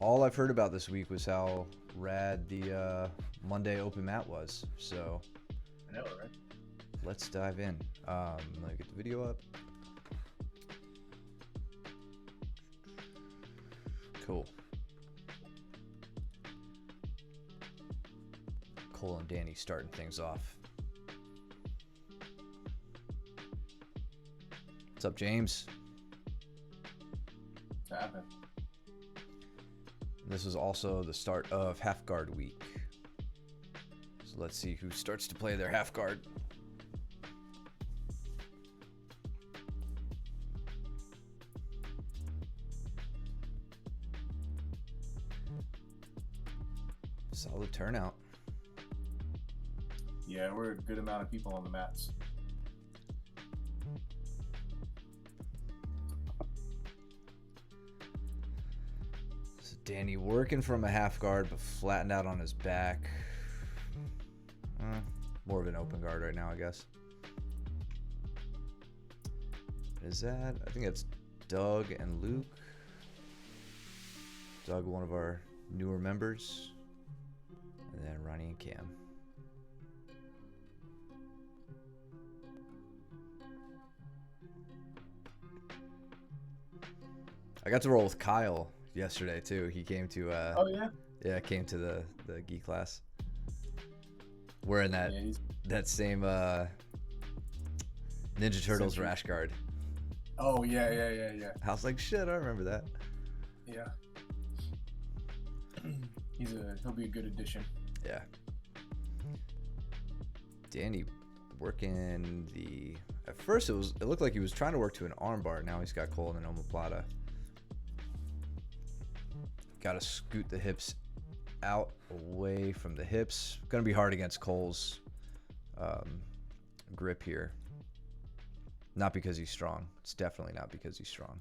all I've heard about this week was how rad the Monday open mat was. So I know, right? let's dive in. Let me get the video up. Cool. Cole and Danny starting things off. What's up, James? What's happening? This is also the start of half guard week. So let's see who starts to play their half guard. Solid turnout. Yeah, we're a good amount of people on the mats. So Danny working from a half guard, but flattened out on his back. More of an open guard right now, I guess. Is that? I think that's Doug and Luke. Doug, one of our newer members. And then Ronnie and Cam. I got to roll with Kyle yesterday too. He came to Oh yeah. came to the gi class. Wearing that Yeah, that same Ninja Turtles Sentry. rash guard. Oh yeah. I was like, shit, I remember that. Yeah. He'll be a good addition. Yeah. Danny working the. At first, it looked like he was trying to work to an arm bar. Now he's got Cole and an omoplata. Got to scoot the hips out away from the hips. Going to be hard against Cole's grip here. Not because he's strong. It's definitely not because he's strong.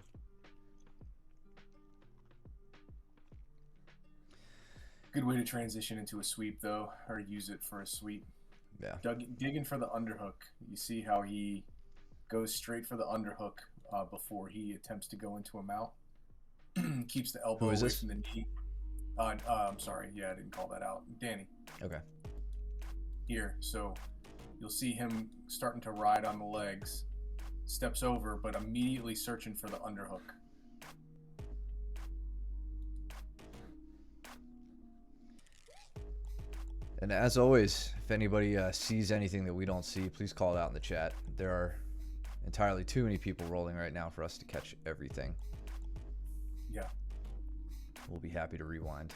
Good way to transition into a sweep though, or use it for a sweep. Yeah. Digging for the underhook. You see how he goes straight for the underhook before he attempts to go into a mount. Keeps the elbow Who is away this? from the knee. I'm sorry. Yeah, I didn't call that out. Danny. Okay. Here. So you'll see him starting to ride on the legs. Steps over, but immediately searching for the underhook. And as always, if anybody sees anything that we don't see, please call it out in the chat. There are entirely too many people rolling right now for us to catch everything. Yeah. We'll be happy to rewind.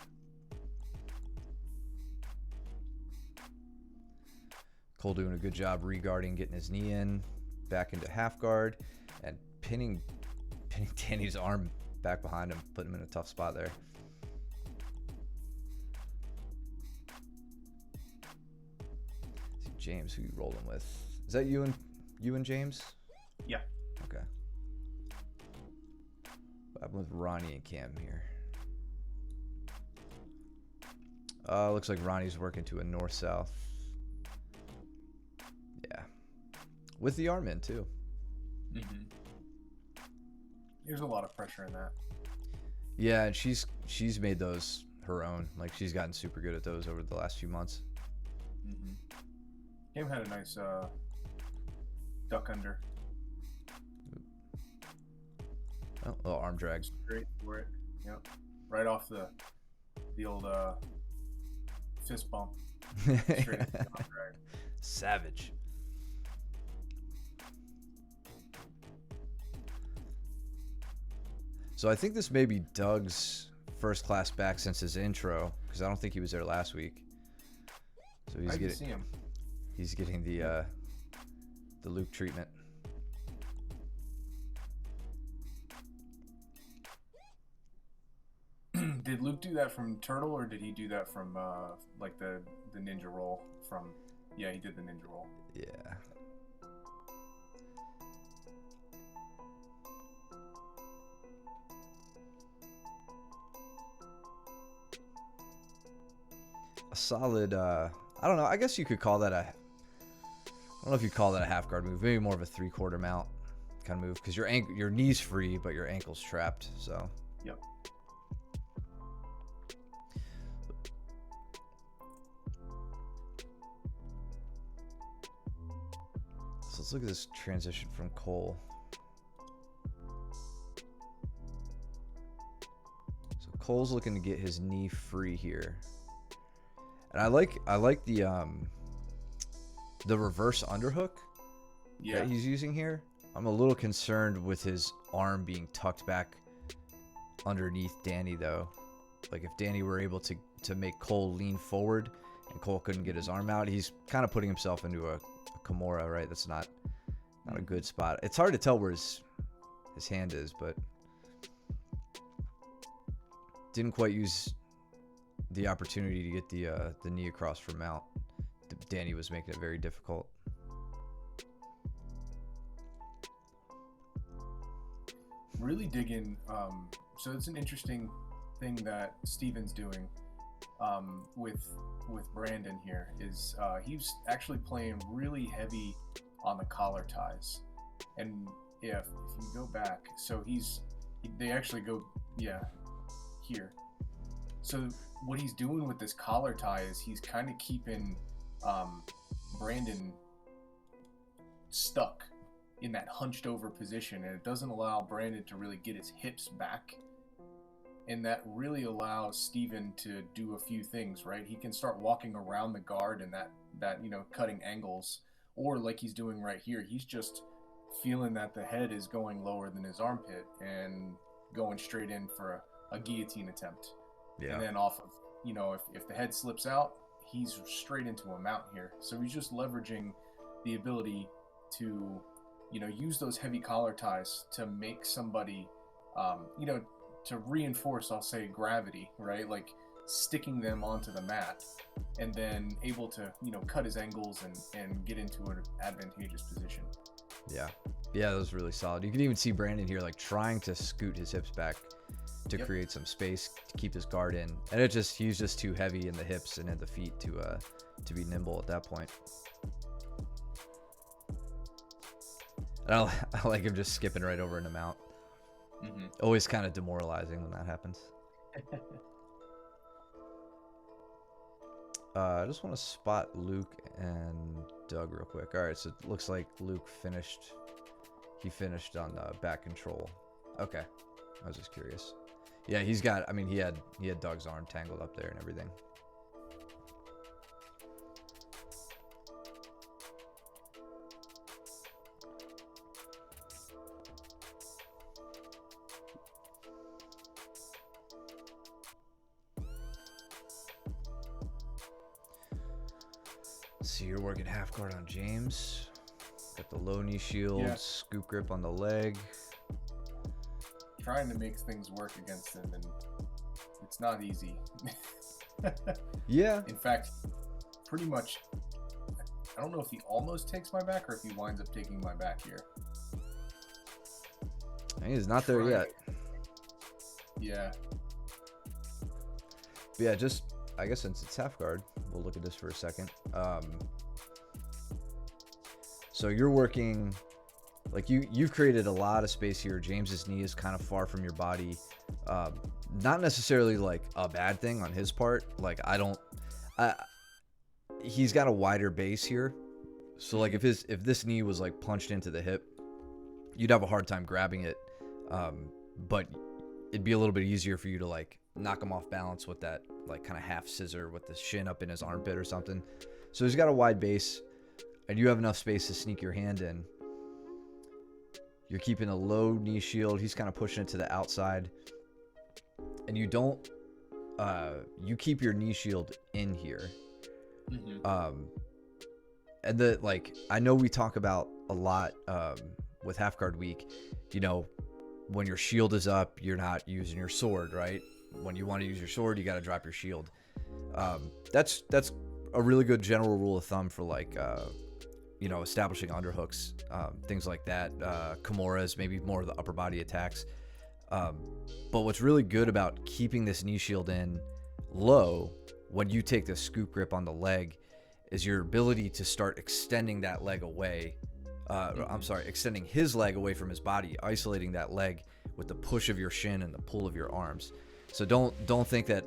Cole doing a good job re-guarding, getting his knee in, back into half guard, and pinning Danny's arm back behind him, putting him in a tough spot there. See James, who you rolling with? Is that you and James? Yeah. Okay. I'm with Ronnie and Cam here. Looks like Ronnie's working to a north-south. Yeah. With the arm in, too. Mm-hmm. There's a lot of pressure in that. Yeah, and she's made those her own. Like, she's gotten super good at those over the last few months. Mm-hmm. Cam had a nice duck under. Oh, little arm drag. Straight for it. Yep. Right off the old fist bump. Straight into the arm drag. Savage. So I think this may be Doug's first class back since his intro, because I don't think he was there last week. So I can see him. he's getting the Luke treatment. Did Luke do that from Turtle, or did he do that from like the ninja roll from? Yeah, he did the ninja roll. Yeah. A solid, I don't know, I guess you could call that I don't know if you call that a half guard move, maybe more of a 3/4 mount kind of move, because your knee's free, but your ankle's trapped, so. Yep. Let's look at this transition from Cole. So Cole's looking to get his knee free here. And I like the reverse underhook that he's using here. I'm a little concerned with his arm being tucked back underneath Danny, though. Like, if Danny were able to make Cole lean forward and Cole couldn't get his arm out, he's kind of putting himself into a Kimura, right? That's not a good spot. It's hard to tell where his hand is, but didn't quite use the opportunity to get the knee across for mount. Danny was making it very difficult. Really digging. So it's an interesting thing that Steven's doing with Brandon here is he's actually playing really heavy on the collar ties, and if you go back, so they actually go here. So what he's doing with this collar tie is he's kind of keeping Brandon stuck in that hunched over position, and it doesn't allow Brandon to really get his hips back, and that really allows Steven to do a few things, right? He can start walking around the guard and that cutting angles, or like he's doing right here, he's just feeling that the head is going lower than his armpit and going straight in for a guillotine attempt. And then off of, if the head slips out, he's straight into a mount here. So he's just leveraging the ability to, use those heavy collar ties to make somebody, to reinforce, I'll say, gravity, right? Like sticking them onto the mat, and then able to, cut his angles and get into an advantageous position. Yeah, that was really solid. You can even see Brandon here, like trying to scoot his hips back to create some space to keep his guard in, and he's just too heavy in the hips and in the feet to be nimble at that point. And I like him just skipping right over in the mount. Mm-hmm. Always kind of demoralizing when that happens. I just want to spot Luke and Doug real quick. All right, so it looks like Luke finished. He finished on back control. Okay, I was just curious. Yeah, he had Doug's arm tangled up there and everything. So you're working half guard on James. Got the low knee shield, scoop grip on the leg. Trying to make things work against him, and it's not easy. Yeah. In fact, pretty much, I don't know if he almost takes my back or if he winds up taking my back here. He's not there yet. Yeah. But yeah, just, I guess since it's half guard, we'll look at this for a second. So you're working, like you've created a lot of space here. James's knee is kind of far from your body. Not necessarily like a bad thing on his part. Like he's got a wider base here. So like if this knee was like punched into the hip, you'd have a hard time grabbing it. But it'd be a little bit easier for you to like knock him off balance with that like kind of half scissor with the shin up in his armpit or something. So he's got a wide base, and you have enough space to sneak your hand in. You're keeping a low knee shield. He's kind of pushing it to the outside, and you don't. You keep your knee shield in here. Mm-hmm. And I know we talk about a lot with half guard week. When your shield is up, you're not using your sword, right? When you want to use your sword, you got to drop your shield. That's a really good general rule of thumb for establishing underhooks, things like that. Kimuras, maybe more of the upper body attacks. But what's really good about keeping this knee shield in low when you take the scoop grip on the leg is your ability to start extending that leg away. Extending his leg away from his body, isolating that leg with the push of your shin and the pull of your arms. So don't think that,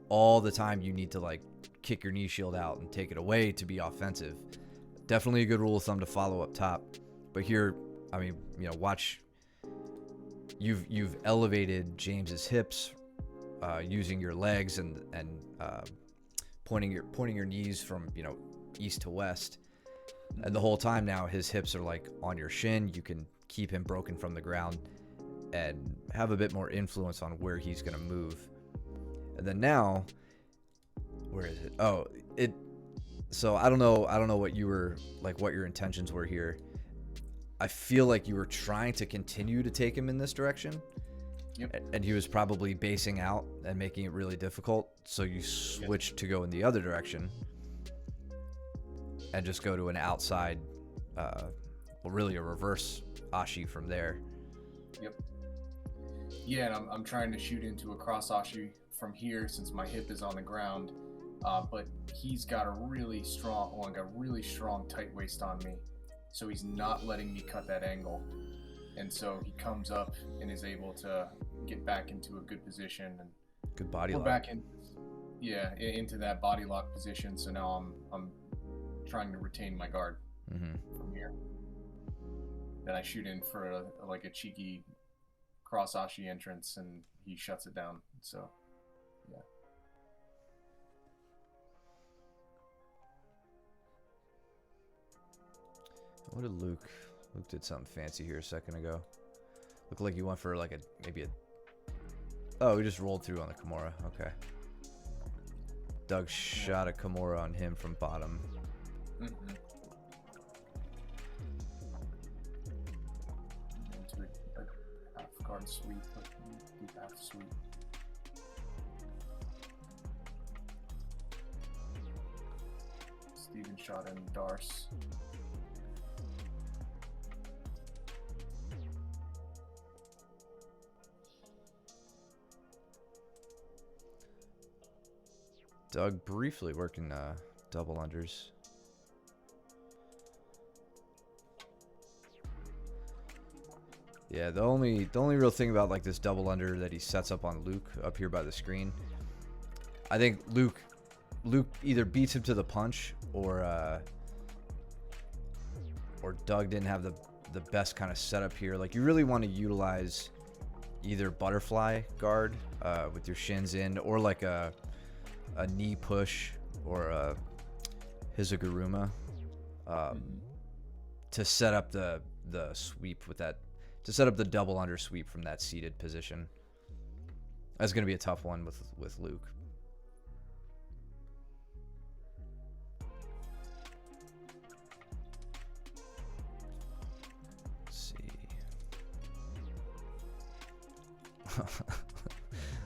all the time you need to like kick your knee shield out and take it away to be offensive. Definitely a good rule of thumb to follow up top. But here, I mean, watch. You've elevated James's hips using your legs and pointing your knees from east to west, and the whole time now his hips are like on your shin. You can keep him broken from the ground and have a bit more influence on where he's going to move. And then now, where is it? Oh, it. So I don't know what you were like, what your intentions were here. I feel like you were trying to continue to take him in this direction. Yep. And he was probably basing out and making it really difficult. So you switched to go in the other direction and just go to an outside, well, really a reverse ashi from there. Yep. Yeah, and I'm trying to shoot into a cross ashi from here since my hip is on the ground. But he's got a really strong tight waist on me. So he's not letting me cut that angle. And so he comes up and is able to get back into a good position, and good body lock. We're back into that body lock position. So now I'm trying to retain my guard from here. Then I shoot in for a cheeky cross ashi entrance, and he shuts it down. So yeah. What did Luke did something fancy here a second ago. Looked like he went for oh, he just rolled through on the Kimura. Okay. Doug shot a Kimura on him from bottom. Into a half guard sweep, deep half sweep. Steven shot in Darce. Doug briefly working double unders. Yeah, the only real thing about like this double under that he sets up on Luke up here by the screen, I think Luke either beats him to the punch or Doug didn't have the best kind of setup here. Like you really want to utilize either butterfly guard with your shins in, or like a knee push or a Hizaguruma to set up the sweep with that, to set up the double under sweep from that seated position. That's going to be a tough one with Luke. Let's see.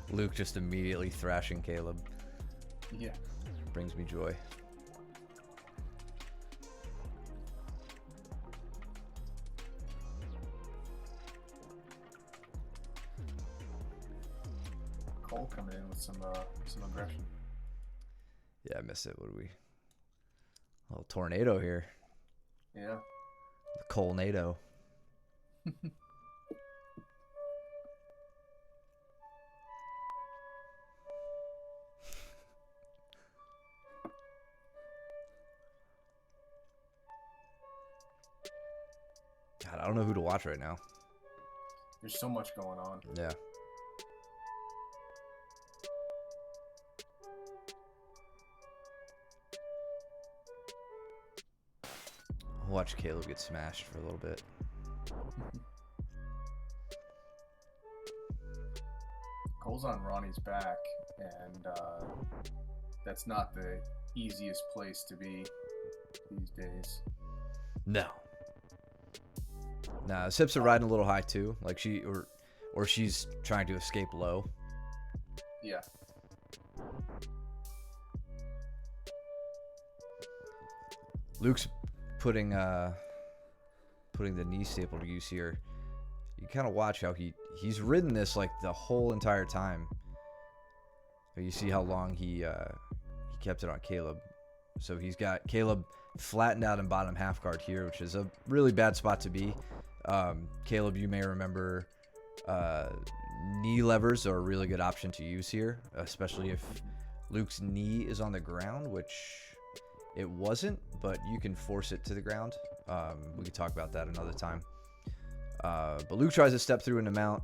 Luke just immediately thrashing Caleb. Yeah. Brings me joy. Cole coming in with some aggression. Yeah, I missed it. What do we? A little tornado here. Yeah. The Cole-nado. God, I don't know who to watch right now. There's so much going on. Yeah. I'll watch Caleb get smashed for a little bit. Cole's on Ronnie's back, and that's not the easiest place to be these days. No. Nah, his hips are riding a little high too. Like or she's trying to escape low. Yeah. Luke's putting the knee staple to use here. You kind of watch how he's ridden this like the whole entire time. But you see how long he kept it on Caleb. So he's got Caleb flattened out in bottom half guard here, which is a really bad spot to be. Caleb, you may remember knee levers are a really good option to use here, especially if Luke's knee is on the ground, which It wasn't, but you can force it to the ground. We could talk about that another time. But Luke tries to step through into mount,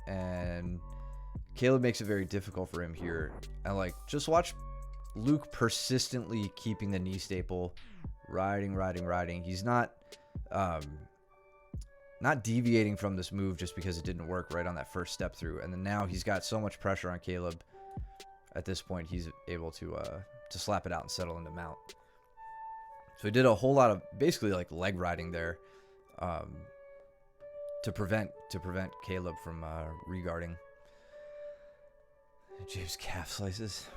and Caleb makes it very difficult for him here. And like, just watch Luke persistently keeping the knee staple, riding. He's not deviating from this move just because it didn't work right on that first step through. And then now he's got so much pressure on Caleb. At this point, he's able to slap it out and settle into mount. So he did a whole lot of basically like leg riding there, to prevent Caleb from regarding. James calf slices.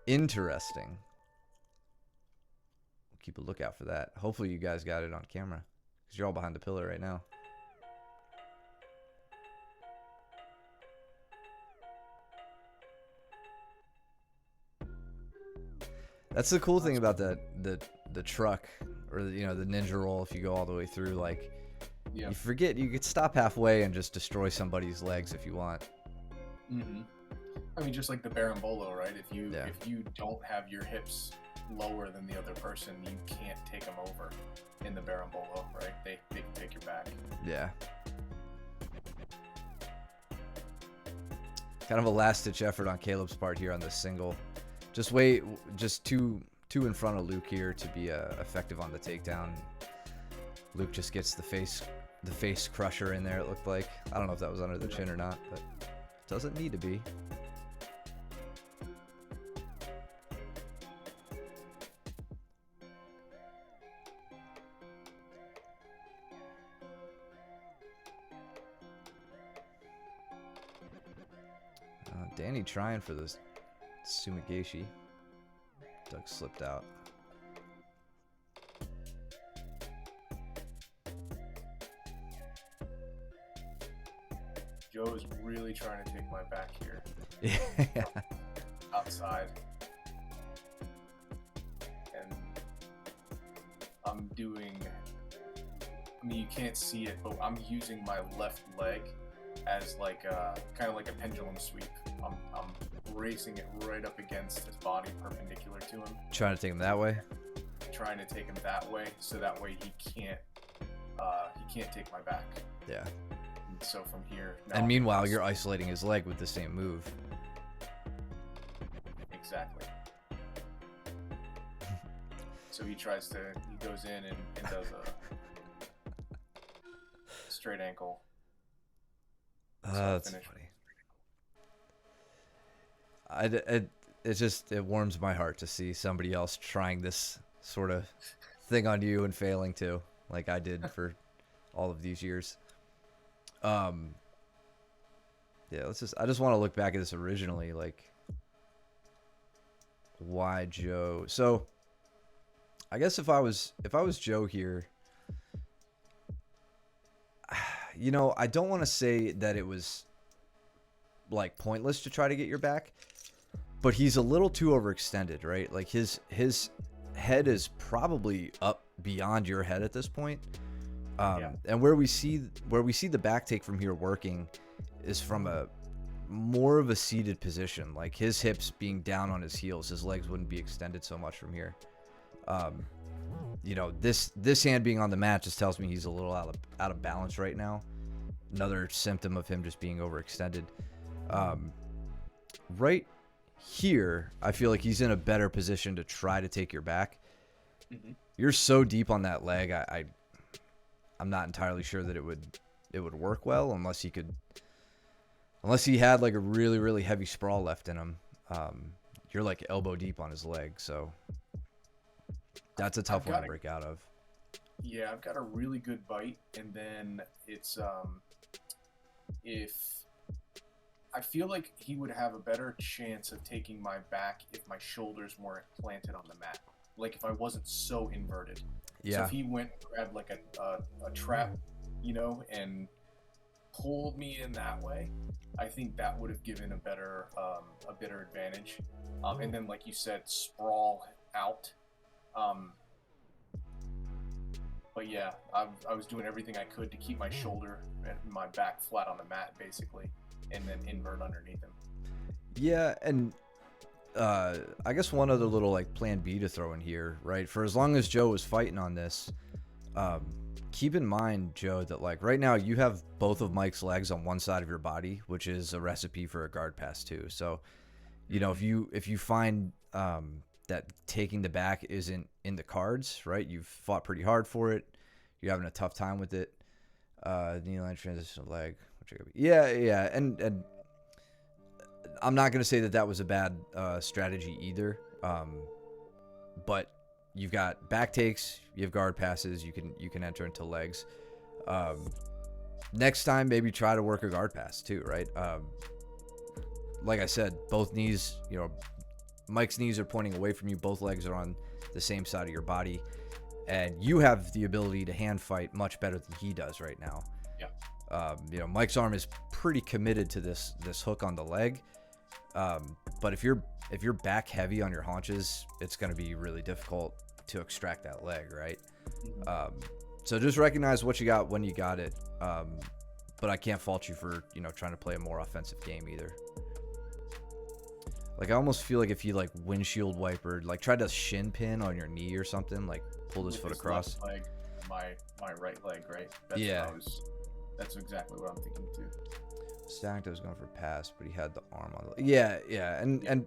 Interesting. Keep a lookout for that. Hopefully you guys got it on camera, because you're all behind the pillar right now. That's the cool thing about the truck, or the ninja roll. If you go all the way through, like, you forget you could stop halfway and just destroy somebody's legs if you want. Mm-hmm. I mean, just like the Barambolo, right? If you don't have your hips lower than the other person, you can't take them over in the Barambolo, right? They can take your back. Yeah. Kind of a last-ditch effort on Caleb's part here on this single. Just wait, just two in front of Luke here to be effective on the takedown. Luke just gets the face crusher in there, it looked like. I don't know if that was under the chin or not, but it doesn't need to be. Danny trying for this Sumigashi. Doug slipped out. Joe is really trying to take my back here. Yeah. Outside. And I'm doing... I mean, you can't see it, but I'm using my left leg as like a kind of like a pendulum sweep. I'm racing it right up against his body, perpendicular to him. Trying to take him that way. Trying to take him that way, so that way he can't take my back. Yeah. And so from here. And meanwhile, you're isolating his leg with the same move. Exactly. So he goes in and does a straight ankle. That's funny. It warms my heart to see somebody else trying this sort of thing on you and failing too, like I did for all of these years. Yeah, I just want to look back at this originally, like, why Joe? So I guess if I was Joe here, I don't want to say that it was like pointless to try to get your back, but he's a little too overextended, right? Like his head is probably up beyond your head at this point. And where we see the back take from here working is from a more of a seated position, like his hips being down on his heels. His legs wouldn't be extended so much from here. This hand being on the mat just tells me he's a little out of balance right now. Another symptom of him just being overextended. Right here, I feel like he's in a better position to try to take your back. Mm-hmm. You're so deep on that leg, I'm not entirely sure that it would work well unless he had like a really, really heavy sprawl left in him. You're like elbow deep on his leg, so that's a tough one to break out of. Yeah, I've got a really good bite, and then it's if I feel like he would have a better chance of taking my back if my shoulders weren't planted on the mat, like if I wasn't so inverted. Yeah. So if he went and grabbed like a trap, and pulled me in that way, I think that would have given a better advantage. And then, like you said, sprawl out. But yeah, I was doing everything I could to keep my shoulder and my back flat on the mat, basically, and then invert underneath him. Yeah, and I guess one other little like plan B to throw in here, right? For as long as Joe was fighting on this, keep in mind, Joe, that like right now you have both of Mike's legs on one side of your body, which is a recipe for a guard pass too. So, you know, if you find that taking the back isn't in the cards, right? You've fought pretty hard for it. You're having a tough time with it. Knee line transition leg. Yeah, and I'm not gonna say that was a bad strategy either. But you've got back takes, you have guard passes, you can enter into legs. Next time, maybe try to work a guard pass too, right? Like I said, both knees, you know, Mike's knees are pointing away from you. Both legs are on the same side of your body, and you have the ability to hand fight much better than he does right now. Yeah. You know, Mike's arm is pretty committed to this hook on the leg. But if you're back heavy on your haunches, it's going to be really difficult to extract that leg, right? So just recognize what you got when you got it. But I can't fault you for, you know, trying to play a more offensive game either. Like, I almost feel like if you like windshield wiper, like tried to shin pin on your knee or something, like pull this foot across. Leg, my right leg, right? That's exactly what I'm thinking too. Stacked, I was going for pass, but he had the arm on the... Yeah. And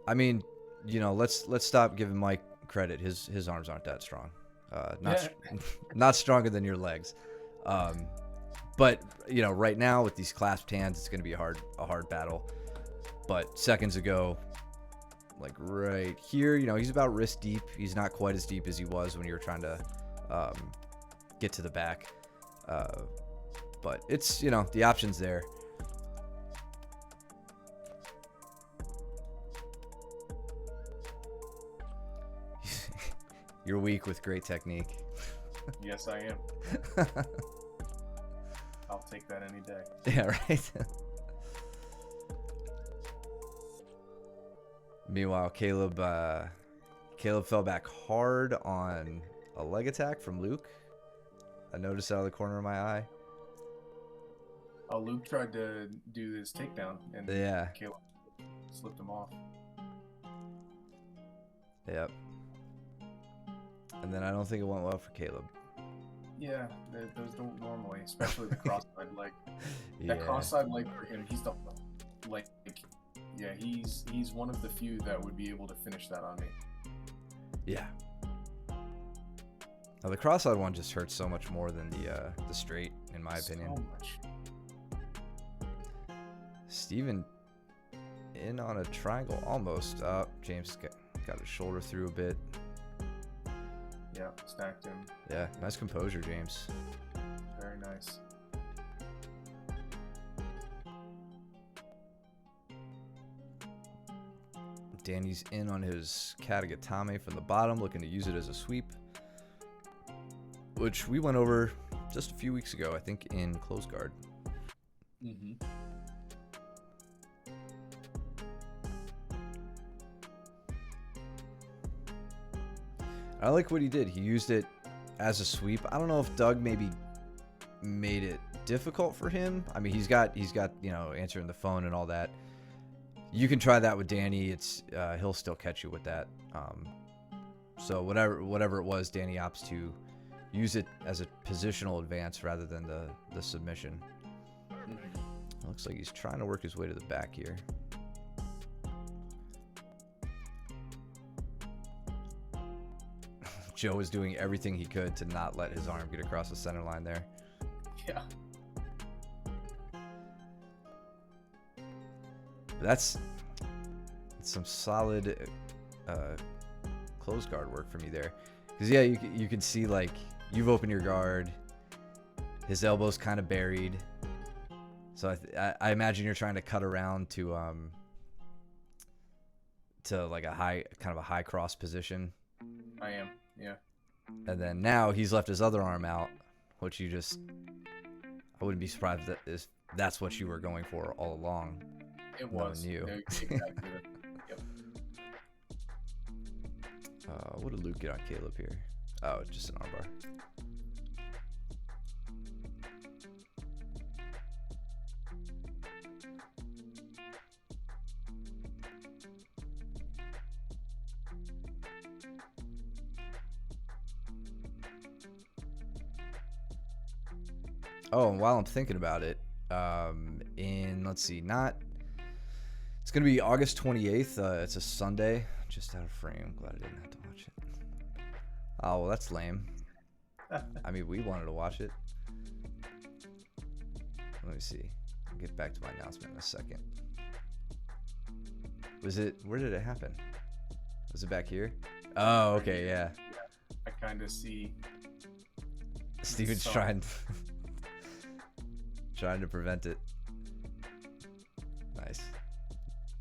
I mean, you know, let's stop giving Mike credit. His arms aren't that strong. Not stronger than your legs. But, you know, right now with these clasped hands, it's going to be a hard battle. But seconds ago, like right here, you know, he's about wrist deep. He's not quite as deep as he was when you were trying to get to the back. But it's, you know, the option's there. You're weak with great technique. Yes, I am. I'll take that any day. Yeah, right. Meanwhile, Caleb fell back hard on a leg attack from Luke. I noticed out of the corner of my eye. Oh, Luke tried to do his takedown, and Caleb slipped him off. Yep. And then I don't think it went well for Caleb. Yeah, those don't normally, especially the cross-side leg. That cross-side leg for him, he's the like, yeah, he's one of the few that would be able to finish that on me. Yeah. Now the cross-side one just hurts so much more than the straight, in my opinion. So much. Steven in on a triangle almost. James got his shoulder through a bit. Yeah, stacked him. Yeah, nice composure, James. Very nice. Danny's in on his Katagatame from the bottom, looking to use it as a sweep, which we went over just a few weeks ago, I think, in close guard. Mm-hmm. I like what he did. He used it as a sweep. I don't know if Doug maybe made it difficult for him. I mean, he's got you know, answering the phone and all that. You can try that with Danny. It's he'll still catch you with that. So whatever it was, Danny opts to use it as a positional advance rather than the submission. It looks like he's trying to work his way to the back here. Joe is doing everything he could to not let his arm get across the center line there. Yeah. That's some solid close guard work from you there. Because, yeah, you can see, like, you've opened your guard. His elbow's kind of buried. So I imagine you're trying to cut around to like a high cross position. I am, yeah. And then now he's left his other arm out, which I wouldn't be surprised if that's what you were going for all along. It was. You. Exactly. Yep. What did Luke get on Caleb here? Oh, just an armbar. Oh, and while I'm thinking about it, let's see, it's going to be August 28th. It's a Sunday. Just out of frame. Glad I didn't have to watch it. Oh, well, that's lame. I mean, we wanted to watch it. Let me see. I'll get back to my announcement in a second. Where did it happen? Was it back here? Oh, okay, yeah. I kind of see. Steven's trying to prevent it.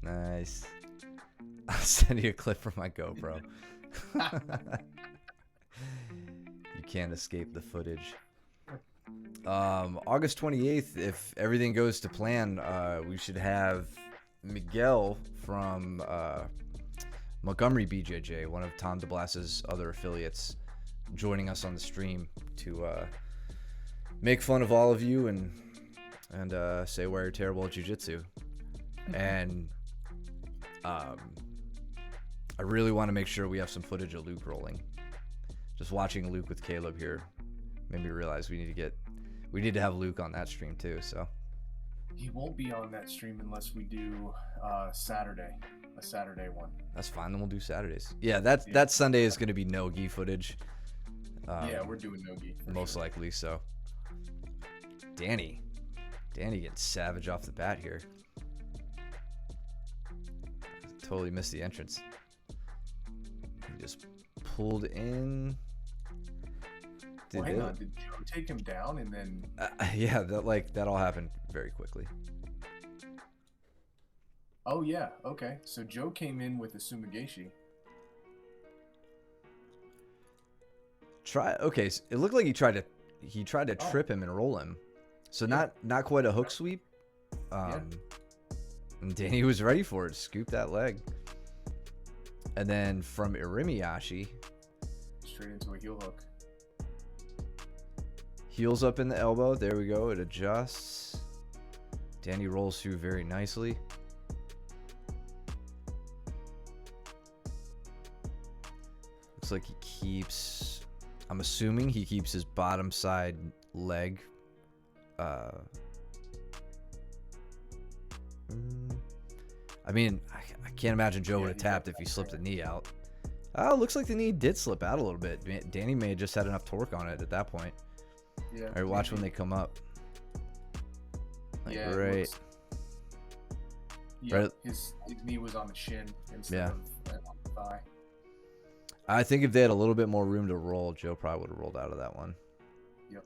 Nice. I'll send you a clip from my GoPro. You can't escape the footage. August 28th, if everything goes to plan, we should have Miguel from Montgomery BJJ, one of Tom DeBlas's other affiliates, joining us on the stream to make fun of all of you and say why you're terrible at jiu-jitsu. And I really want to make sure we have some footage of Luke rolling. Just watching Luke with Caleb here made me realize we need to have Luke on that stream too. So he won't be on that stream unless we do a Saturday one. That's fine. Then we'll do Saturdays. Yeah, that Sunday is going to be no-gi footage. Yeah, we're doing no-gi. Most likely. So Danny getting savage off the bat here. Totally missed the entrance. He just pulled in. Hang on. Did Joe take him down and then? Yeah, that all happened very quickly. Oh yeah. Okay. So Joe came in with a sumigashi. Okay. So it looked like he tried to trip him and roll him. So not quite a hook sweep. And Danny was ready for it. Scoop that leg. And then from Irimiyashi, straight into a heel hook. Heels up in the elbow. There we go. It adjusts. Danny rolls through very nicely. Looks like he keeps... I'm assuming he keeps his bottom side leg. I mean, I can't imagine Joe would have tapped if he slipped the knee out. Oh, looks like the knee did slip out a little bit. Danny may have just had enough torque on it at that point. Yeah. All right, watch when they come up. Yeah. Right. Yeah. Right. His knee was on the shin instead of on the thigh. I think if they had a little bit more room to roll, Joe probably would have rolled out of that one. Yep.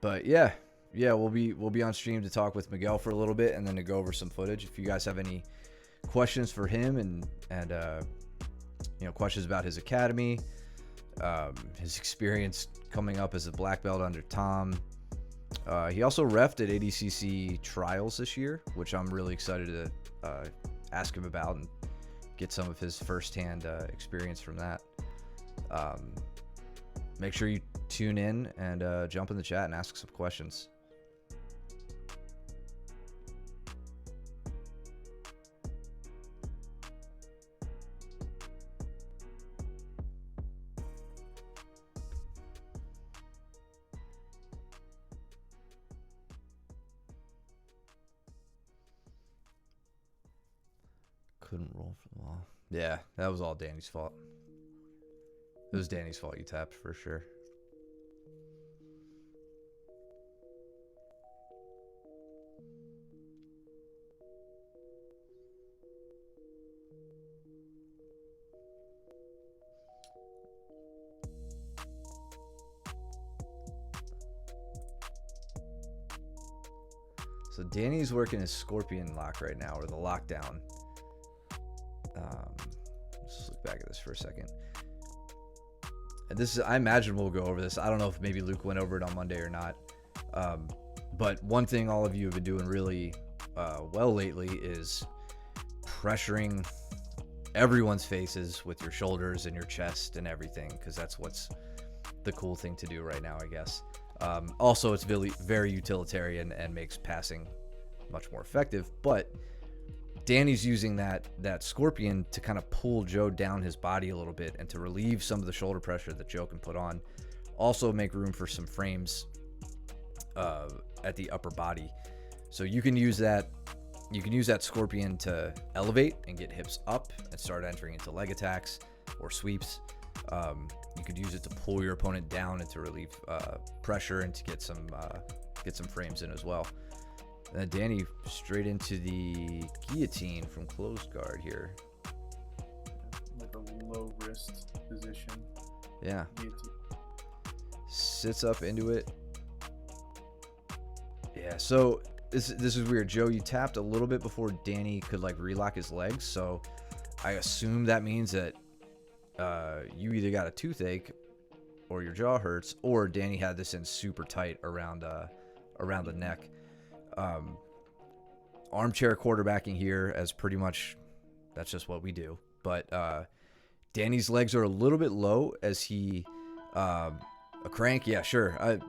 But yeah, we'll be on stream to talk with Miguel for a little bit and then to go over some footage. If you guys have any questions for him and questions about his academy, his experience coming up as a black belt under Tom. He also refed at ADCC trials this year, which I'm really excited to ask him about and get some of his firsthand experience from that. Make sure you tune in and jump in the chat and ask some questions. Couldn't roll for the wall. Yeah, that was all Danny's fault. It was Danny's fault you tapped for sure. So Danny's working his scorpion lock right now, or the lockdown. Let's just look back at this for a second. And this is, I imagine we'll go over this. I don't know if maybe Luke went over it on Monday or not. But one thing all of you have been doing really well lately is pressuring everyone's faces with your shoulders and your chest and everything, because that's what's the cool thing to do right now, I guess. Also, it's very, very utilitarian and makes passing much more effective. But Danny's using that scorpion to kind of pull Joe down his body a little bit and to relieve some of the shoulder pressure that Joe can put on. Also make room for some frames at the upper body. So you can use that scorpion to elevate and get hips up and start entering into leg attacks or sweeps. You could use it to pull your opponent down and to relieve pressure and to get some frames in as well. And then Danny straight into the guillotine from closed guard here. Like a low wrist position. Yeah. Guillotine. Sits up into it. Yeah, so this is weird. Joe, you tapped a little bit before Danny could like relock his legs, so I assume that means that you either got a toothache or your jaw hurts, or Danny had this in super tight around the neck. Armchair quarterbacking here, as pretty much that's just what we do. But Danny's legs are a little bit low as he a crank. Yeah, sure.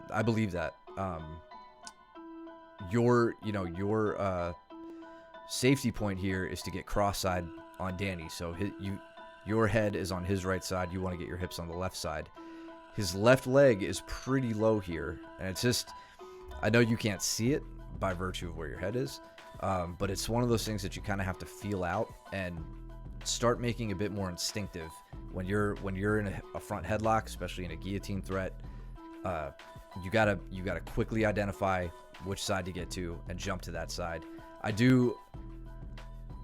I believe that. Your safety point here is to get cross-side on Danny. So your head is on his right side. You want to get your hips on the left side. His left leg is pretty low here, and it's just, I know you can't see it by virtue of where your head is, but it's one of those things that you kind of have to feel out and start making a bit more instinctive when you're in a front headlock, especially in a guillotine threat. You gotta quickly identify which side to get to and jump to that side. I do,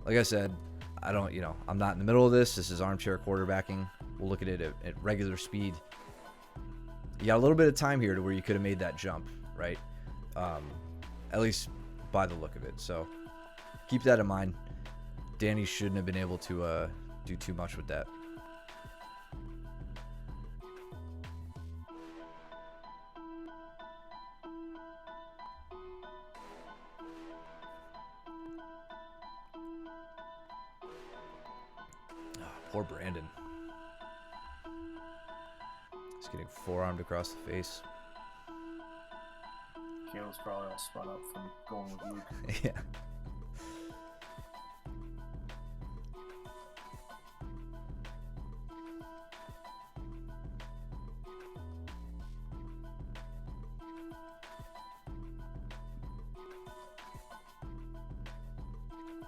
like I said, I'm not in the middle of this. This is armchair quarterbacking. We'll look at it at regular speed. You got a little bit of time here to where you could have made that jump, right? At least by the look of it. So keep that in mind. Danny shouldn't have been able to do too much with that. Poor Brandon. He's getting forearmed across the face. Caleb's probably all spun up from going with Luke. Yeah.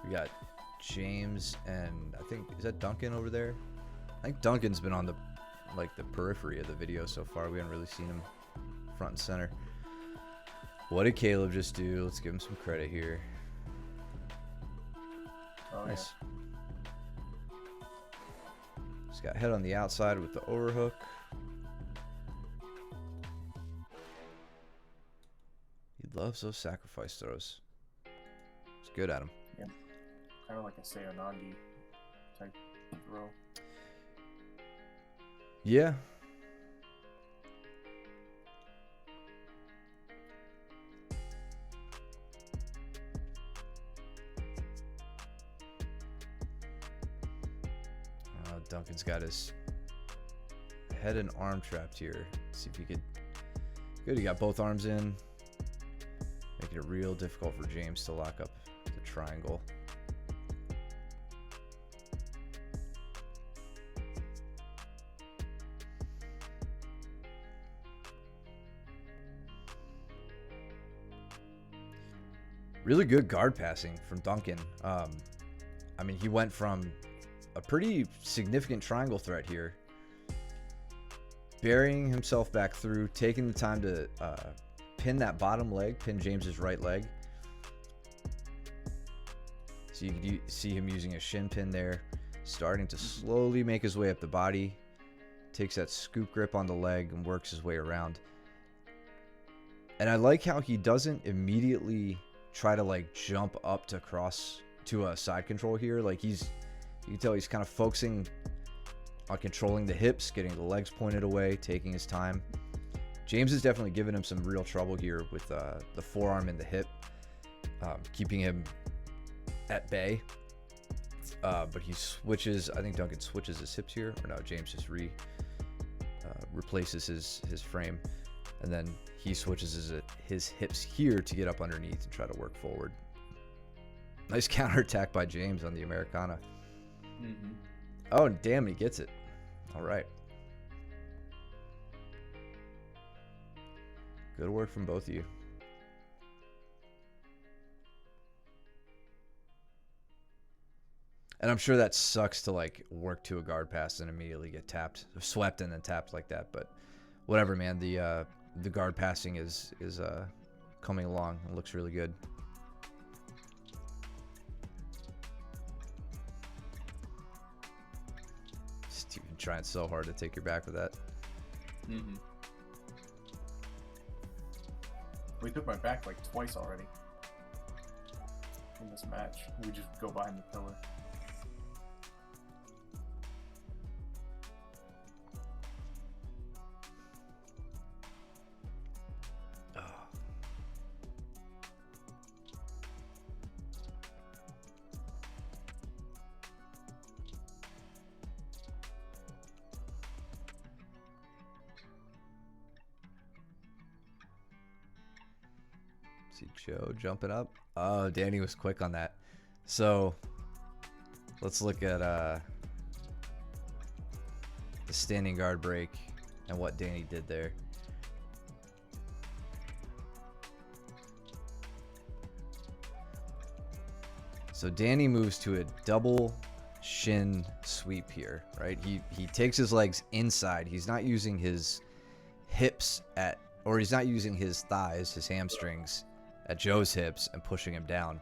We got James and I think, is that Duncan over there? I think Duncan's been on the periphery of the video so far. We haven't really seen him front and center. What did Caleb just do? Let's give him some credit here. Oh, nice. Yeah. Just got head on the outside with the overhook. He loves those sacrifice throws. He's good at them. Yeah. Kind of like a Seonagi type throw. Yeah. Duncan's got his head and arm trapped here. Let's see if he could. Good, he got both arms in. Making it real difficult for James to lock up the triangle. Really good guard passing from Duncan. I mean, he went from a pretty significant triangle threat here, burying himself back through, taking the time to pin that bottom leg, pin James's right leg. So you can see him using a shin pin there, starting to slowly make his way up the body, takes that scoop grip on the leg and works his way around. And I like how he doesn't immediately try to like jump up to cross to a side control here. Like you can tell he's kind of focusing on controlling the hips, getting the legs pointed away, taking his time. James is definitely giving him some real trouble here with the forearm and the hip, keeping him at bay. But he switches, I think Duncan switches his hips here, or no, James just replaces his frame, and then he switches his hips here to get up underneath and try to work forward. Nice counterattack by James on the Americana. Mm-hmm. Oh, damn, he gets it. All right. Good work from both of you. And I'm sure that sucks to like work to a guard pass and immediately get tapped, swept and then tapped like that. But whatever, man. The guard passing is coming along. It looks really good. Steven trying so hard to take your back with that. Mm-hmm. We took my back like twice already in this match. We just go behind the pillar. See Joe jumping up. Oh, Danny was quick on that. So let's look at the standing guard break and what Danny did there. So Danny moves to a double shin sweep here, right? He takes his legs inside. He's not using his hips or he's not using his thighs, his hamstrings at Joe's hips and pushing him down.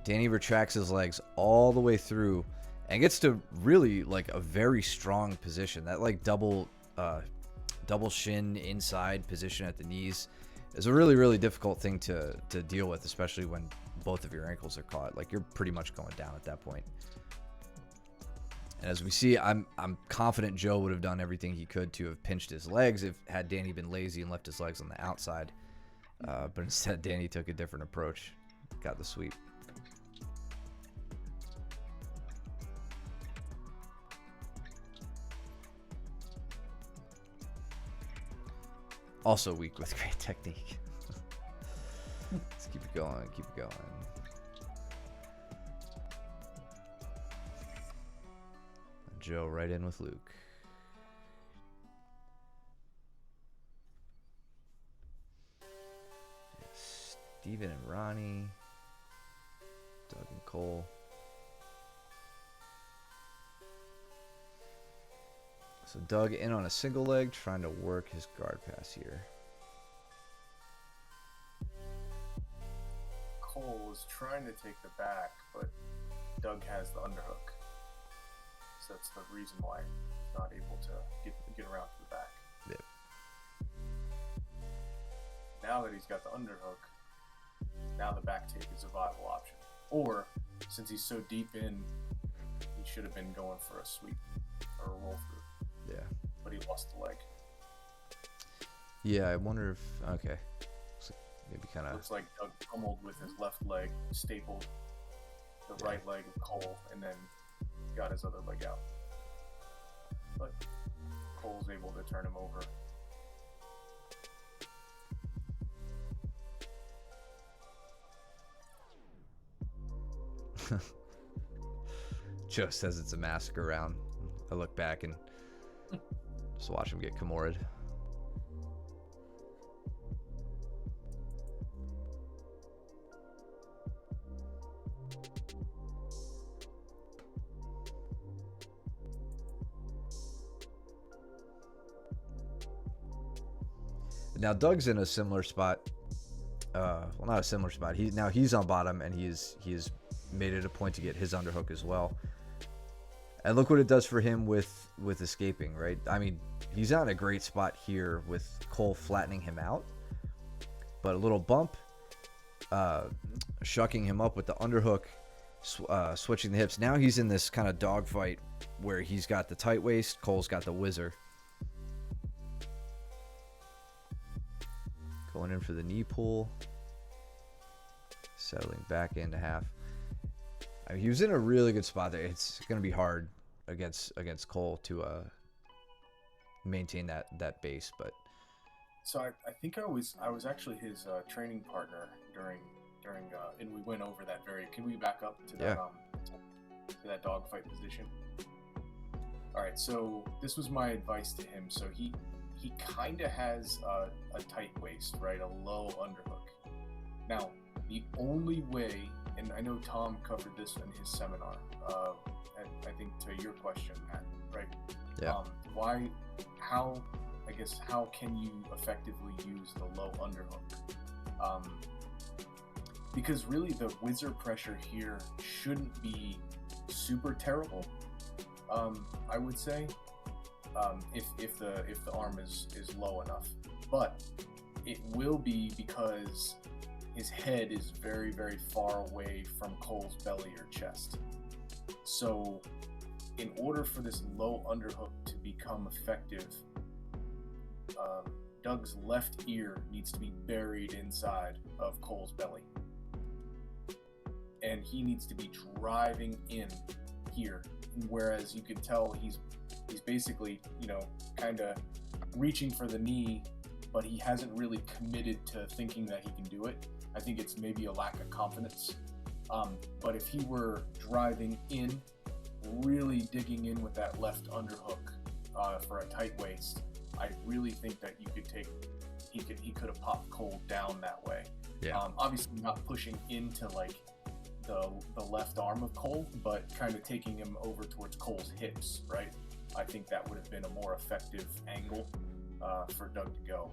Danny retracts his legs all the way through and gets to really like a very strong position. That like double shin inside position at the knees is a really, really difficult thing to deal with, especially when both of your ankles are caught. Like you're pretty much going down at that point. And as we see, I'm confident Joe would have done everything he could to have pinched his legs had Danny been lazy and left his legs on the outside. But instead, Danny took a different approach. Got the sweep. Also weak with great technique. Let's keep it going. Keep it going. Joe right in with Luke. Steven and Ronnie. Doug and Cole. So Doug in on a single leg, trying to work his guard pass here. Cole was trying to take the back, but Doug has the underhook. So that's the reason why he's not able to get around to the back. Yep. Now that he's got the underhook, now the back take is a viable option. Or, since he's so deep in, he should have been going for a sweep or a roll through. Yeah. But he lost the leg. Yeah, I wonder if... Okay. So maybe kind of... Looks like Doug pummeled with his left leg, stapled the right leg of Cole, and then got his other leg out. But Cole's able to turn him over. Joe says it's a massacre round. I look back and just watch him get Kimura'd. Now Doug's in a similar spot. Well, not a similar spot. He's on bottom, and he's made it a point to get his underhook as well. And look what it does for him with escaping, right? I mean, he's not in a great spot here with Cole flattening him out, but a little bump, shucking him up with the underhook, switching the hips. Now he's in this kind of dogfight where he's got the tight waist, Cole's got the whizzer. Going in for the knee pull. Settling back into half. I mean, he was in a really good spot there. It's going to be hard against Cole to maintain that base, but so I think I was actually his training partner during during, and we went over that very. Can we back up to Yeah. that dogfight position? All right, so this was my advice to him. So he kind of has a tight waist, right? A low underhook. Now, the only way, and I know Tom covered this in his seminar, and I think to your question, Matt, right? Yeah. How can you effectively use the low underhook? Because really the whizzer pressure here shouldn't be super terrible. I would say, if the arm is low enough, but it will be because his head is very, very far away from Cole's belly or chest. So in order for this low underhook to become effective, Doug's left ear needs to be buried inside of Cole's belly, and he needs to be driving in here. Whereas you can tell he's basically, kind of reaching for the knee, but he hasn't really committed to thinking that he can do it. I think it's maybe a lack of confidence. But if he were driving in, really digging in with that left underhook for a tight waist, I really think that he could have popped Cole down that way. Yeah. Obviously not pushing into like the left arm of Cole, but kind of taking him over towards Cole's hips, right? I think that would have been a more effective angle for Doug to go.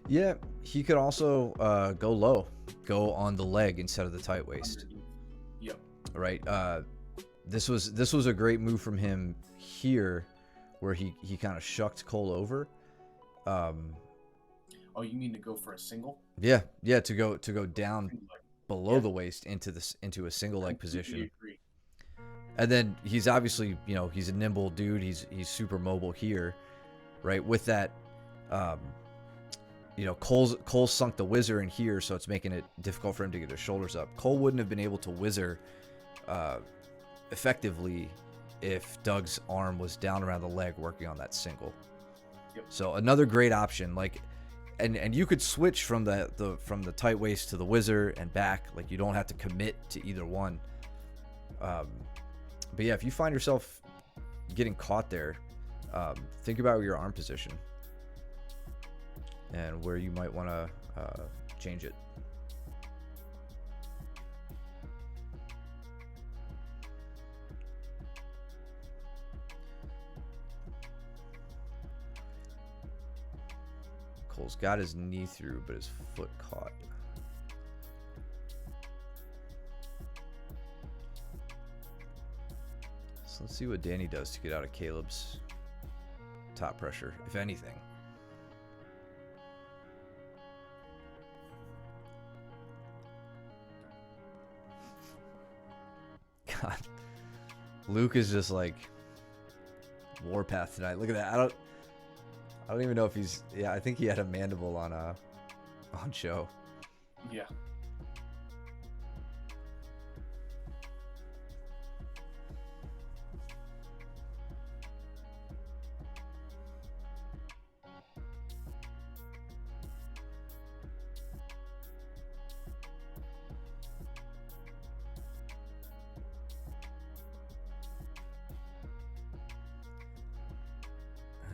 Yeah, he could also go low, go on the leg instead of the tight waist. Underneath. Yep. Right. This was a great move from him here, where he kind of shucked Cole over. Oh, you mean to go for a single? Yeah, to go down below the waist into a single leg position. Agree. And then he's obviously, he's a nimble dude. He's super mobile here, right? With that, Cole sunk the whizzer in here, so it's making it difficult for him to get his shoulders up. Cole wouldn't have been able to whizzer effectively if Doug's arm was down around the leg working on that single. Yep. So another great option, like, and you could switch from the tight waist to the whizzer and back. Like, you don't have to commit to either one. But yeah, if you find yourself getting caught there, think about your arm position and where you might want to change it. Cole's got his knee through, but his foot caught. So let's see what Danny does to get out of Caleb's top pressure, if anything. God, Luke is just like Warpath tonight. Look at that. I don't even know if he's. Yeah, I think he had a mandible on show. Yeah.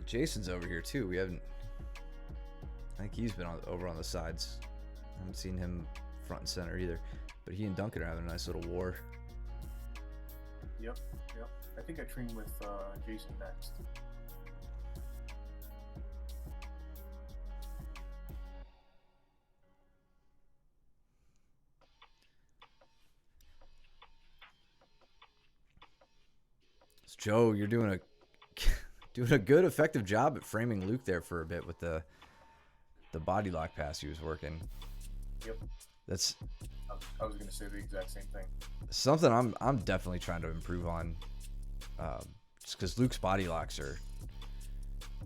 Jason's over here too. I think he's been over on the sides. I haven't seen him front and center either. But he and Duncan are having a nice little war. Yep. I think I train with Jason next. So Joe, you're doing a good, effective job at framing Luke there for a bit with the body lock pass he was working. Yep. That's. I was going to say the exact same thing. Something I'm definitely trying to improve on, just because Luke's body locks are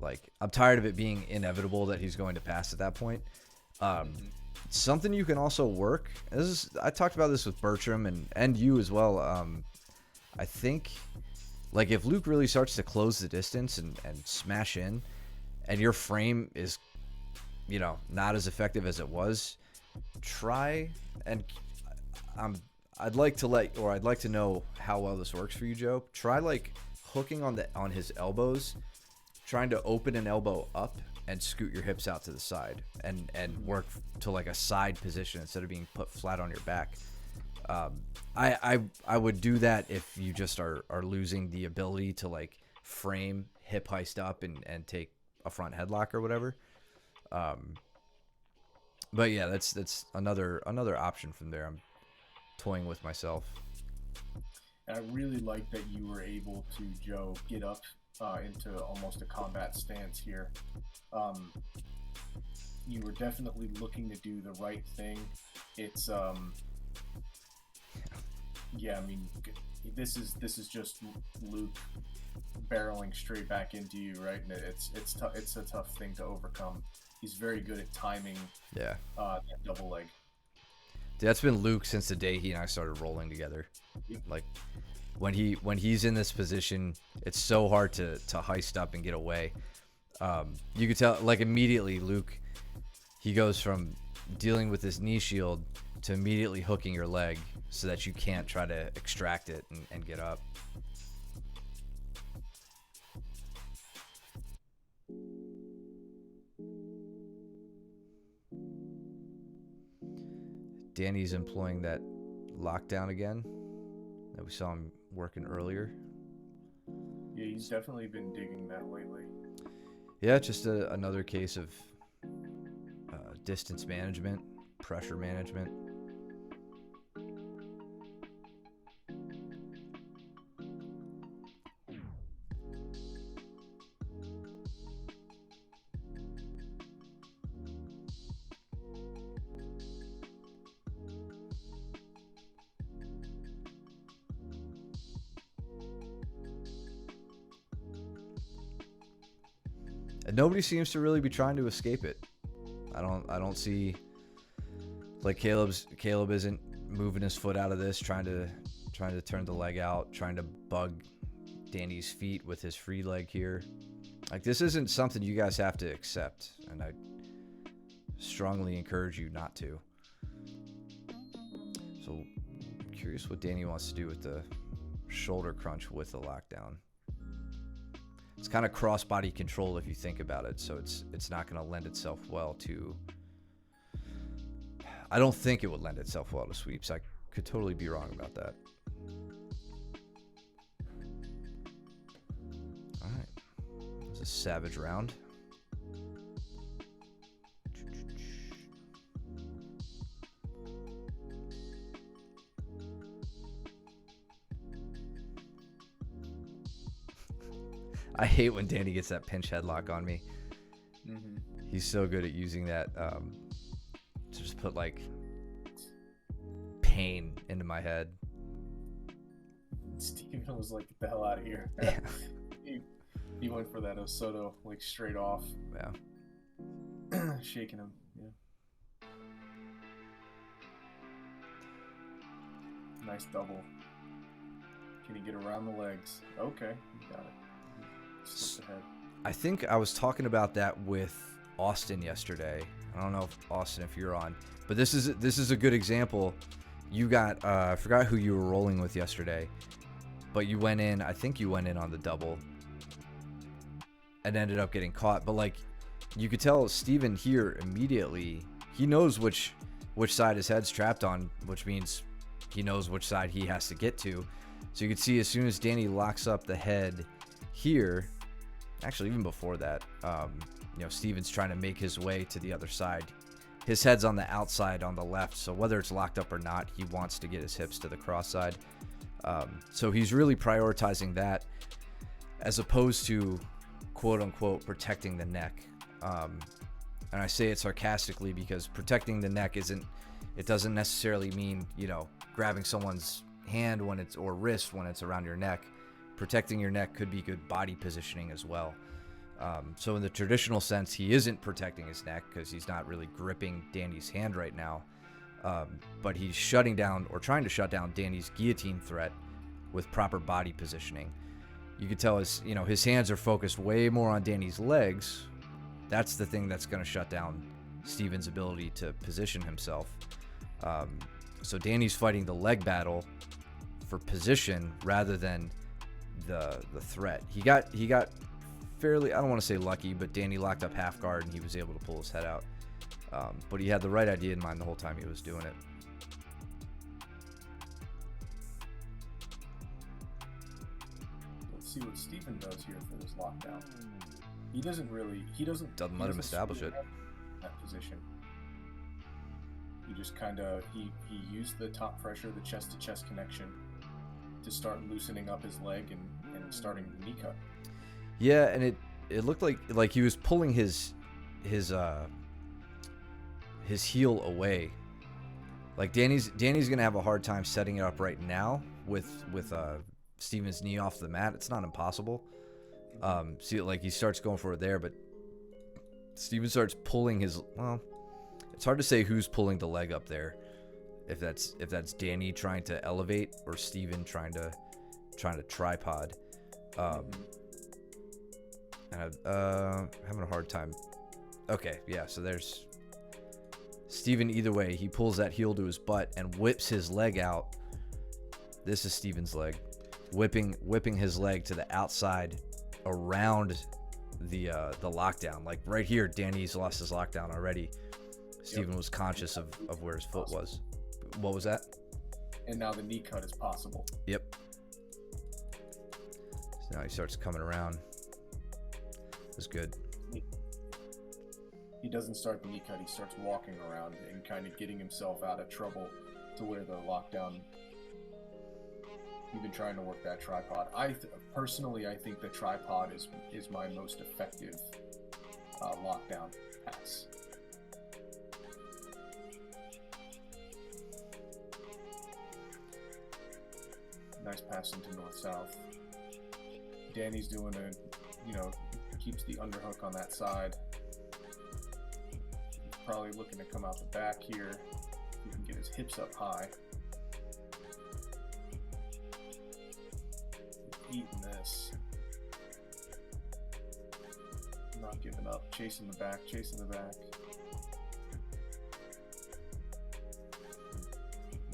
like, I'm tired of it being inevitable that he's going to pass at that point. Something you can also work. I talked about this with Bertram and you as well. I think, like, if Luke really starts to close the distance and smash in, and your frame is, not as effective as it was, try and I'd like to know how well this works for you, Joe. Try like hooking on his elbows, trying to open an elbow up and scoot your hips out to the side and work to like a side position instead of being put flat on your back. I would do that if you just are losing the ability to like frame hip heist up and take a front headlock or whatever. But yeah, that's another option from there. I'm toying with myself. And I really like that you were able to, Joe, get up into almost a combat stance here. You were definitely looking to do the right thing. It's yeah, I mean, this is just Luke barreling straight back into you, right? And it's a tough thing to overcome. He's very good at timing. Yeah. That double leg. Dude, that's been Luke since the day he and I started rolling together. Yep. Like when he's in this position, it's so hard to heist up and get away. You could tell like immediately Luke, he goes from dealing with this knee shield to immediately hooking your leg so that you can't try to extract it and get up. Danny's employing that lockdown again that we saw him working earlier. Yeah, he's definitely been digging that lately. Yeah, just another case of distance management, pressure management. And nobody seems to really be trying to escape it. I don't see like Caleb isn't moving his foot out of this, trying to turn the leg out, trying to bug Danny's feet with his free leg here. Like this isn't something you guys have to accept, and I strongly encourage you not to. So I'm curious what Danny wants to do with the shoulder crunch with the lockdown. It's kind of cross-body control if you think about it, so it's not going to lend itself well to... I don't think it would lend itself well to sweeps. I could totally be wrong about that. All right. It was a savage round. I hate when Danny gets that pinch headlock on me. Mm-hmm. He's so good at using that to just put like pain into my head. Steven was like, get the hell out of here. Yeah. he went for that Osoto like straight off. Yeah. Shaking him. Yeah. Nice double. Can he get around the legs? Okay, you got it. Ahead. I think I was talking about that with Austin yesterday. I don't know if Austin, if you're on, but this is a good example. You got I forgot who you were rolling with yesterday, but you went in. I think you went in on the double and ended up getting caught. But like you could tell, Steven here immediately he knows which side his head's trapped on, which means he knows which side he has to get to. So you could see as soon as Danny locks up the head here. Actually, even before that, Steven's trying to make his way to the other side. His head's on the outside on the left, so whether it's locked up or not, he wants to get his hips to the cross side. So he's really prioritizing that as opposed to, quote-unquote, protecting the neck. And I say it sarcastically because protecting the neck doesn't necessarily mean, grabbing someone's hand or wrist when it's around your neck. Protecting your neck could be good body positioning as well. So in the traditional sense, he isn't protecting his neck because he's not really gripping Danny's hand right now. But he's shutting down or trying to shut down Danny's guillotine threat with proper body positioning. You could tell his hands are focused way more on Danny's legs. That's the thing that's going to shut down Steven's ability to position himself. So Danny's fighting the leg battle for position rather than the threat. He got fairly, I don't want to say lucky, but Danny locked up half guard and he was able to pull his head out. But he had the right idea in mind the whole time he was doing it. Let's see what Steven does here for this lockdown. He doesn't let him establish it. That position. He just kind of he used the top pressure, the chest to chest connection, to start loosening up his leg and starting the knee cut. Yeah, and it looked like he was pulling his heel away. Like Danny's gonna have a hard time setting it up right now with Steven's knee off the mat. It's not impossible. See, like he starts going for it there, but Steven starts pulling his. Well, it's hard to say who's pulling the leg up there. If that's Danny trying to elevate or Steven trying to tripod. And I'm having a hard time. Okay, yeah. So there's Steven. Either way, he pulls that heel to his butt and whips his leg out. This is Steven's leg, whipping his leg to the outside around the lockdown. Like right here, Danny's lost his lockdown already. Steven was conscious of where his foot was. What was that? And now the knee cut is possible. Yep. So now he starts coming around. It's good. He doesn't start the knee cut. He starts walking around and kind of getting himself out of trouble to where the lockdown. You've been trying to work that tripod. Personally, I think the tripod is my most effective lockdown pass. Nice pass into north-south. Danny's doing keeps the underhook on that side. He's probably looking to come out the back here. He can get his hips up high. He's eating this. Not giving up. Chasing the back.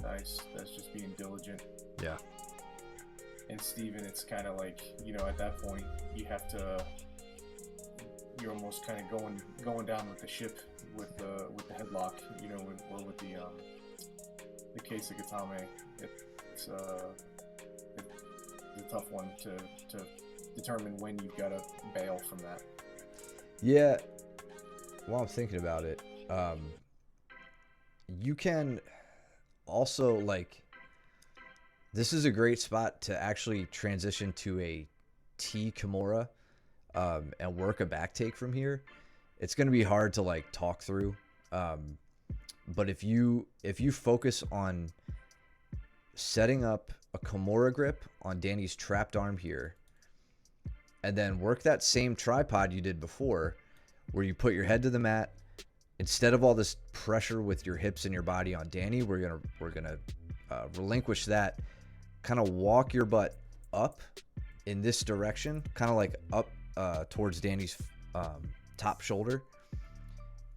Nice. That's just being diligent. Yeah. And Steven, it's kind of like, at that point, you're almost kind of going down with the ship with the headlock, or with the case of Gatame. It's a tough one to determine when you've got to bail from that. Yeah. While I'm thinking about it, you can also this is a great spot to actually transition to a T Kimura and work a back take from here. It's going to be hard to talk through. But if you focus on setting up a Kimura grip on Danny's trapped arm here, and then work that same tripod you did before, where you put your head to the mat, instead of all this pressure with your hips and your body on Danny, we're gonna relinquish that. Kind of walk your butt up in this direction, kind of like up towards Danny's top shoulder,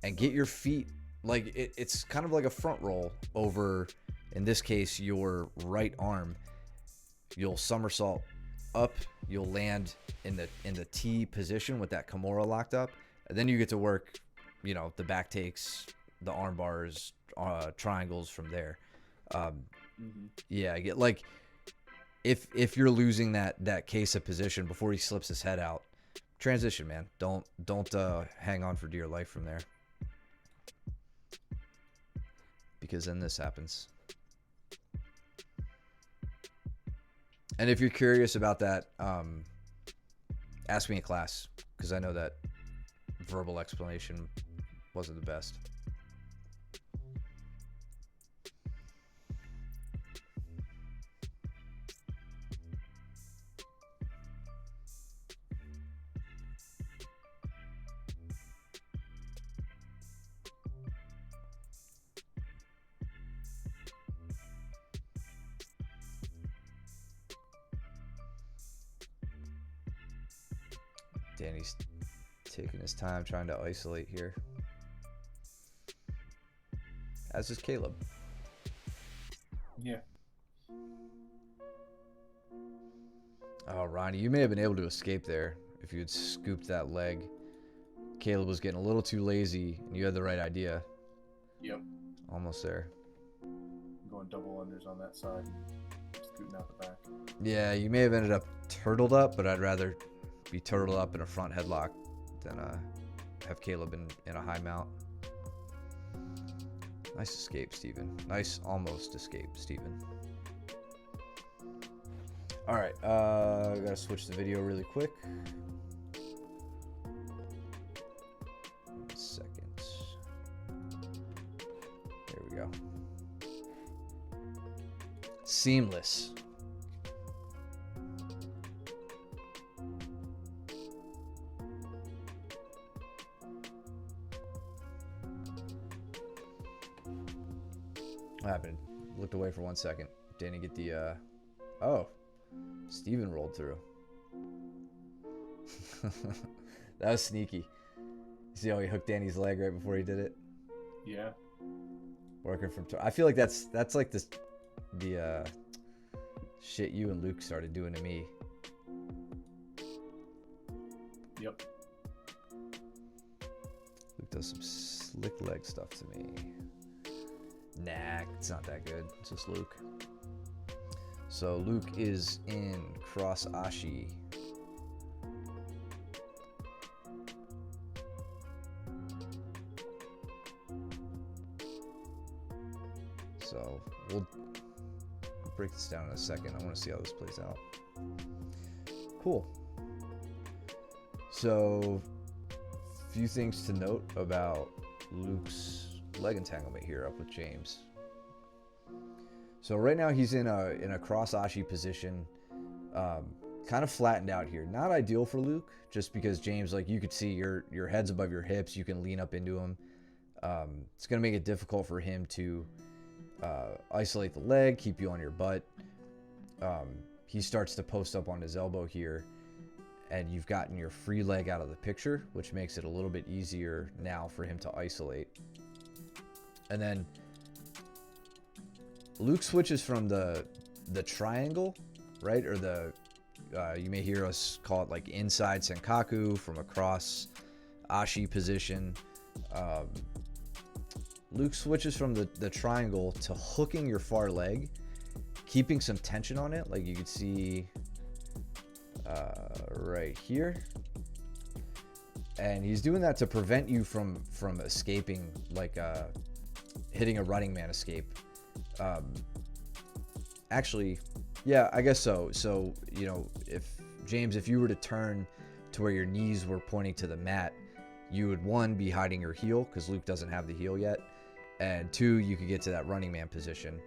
and get your feet it's kind of like a front roll over, in this case, your right arm. You'll somersault up, you'll land in the T position with that Kimura locked up, and then you get to work, the back takes, the arm bars, triangles from there. Yeah, get if you're losing that case of position before he slips his head out, transition, man. Don't hang on for dear life from there, because then this happens. And if you're curious about that, ask me in class, because I know that verbal explanation wasn't the best. Danny's taking his time trying to isolate here. As is Caleb. Yeah. Oh, Ronnie, you may have been able to escape there if you had scooped that leg. Caleb was getting a little too lazy, and you had the right idea. Yep. Almost there. I'm going double unders on that side. Scooting out the back. Yeah, you may have ended up turtled up, but I'd rather be turtled up in a front headlock than have Caleb in a high mount. Nice escape, Steven. Nice almost escape, Steven. All right, I gotta switch the video really quick. 1 second. There we go. Seamless. What happened? Looked away for 1 second. Didn't get the oh, Steven rolled through. That was sneaky. You see how he hooked Danny's leg right before he did it? Yeah. Working from I feel like that's like the shit you and Luke started doing to me. Yep. Luke does some slick leg stuff to me. Nah, it's not that good. It's just Luke. So Luke is in cross ashi. So we'll break this down in a second. I want to see how this plays out. Cool. So, few things to note about Luke's leg entanglement here up with James. So right now he's in a cross ashi position, kind of flattened out here. Not ideal for Luke, just because James, like you could see, your head's above your hips. You can lean up into him. It's gonna make it difficult for him to isolate the leg, keep you on your butt. He starts to post up on his elbow here, and you've gotten your free leg out of the picture, which makes it a little bit easier now for him to isolate. And then Luke switches from the triangle, right? Or the you may hear us call it like inside senkaku from a cross ashi position. Luke switches from the triangle to hooking your far leg, keeping some tension on it, like you could see right here. And he's doing that to prevent you from escaping, like hitting a running man escape. Actually, yeah, I guess so. So, you know, if you were to turn to where your knees were pointing to the mat, you would, one, be hiding your heel because Luke doesn't have the heel yet, and two, you could get to that running man position.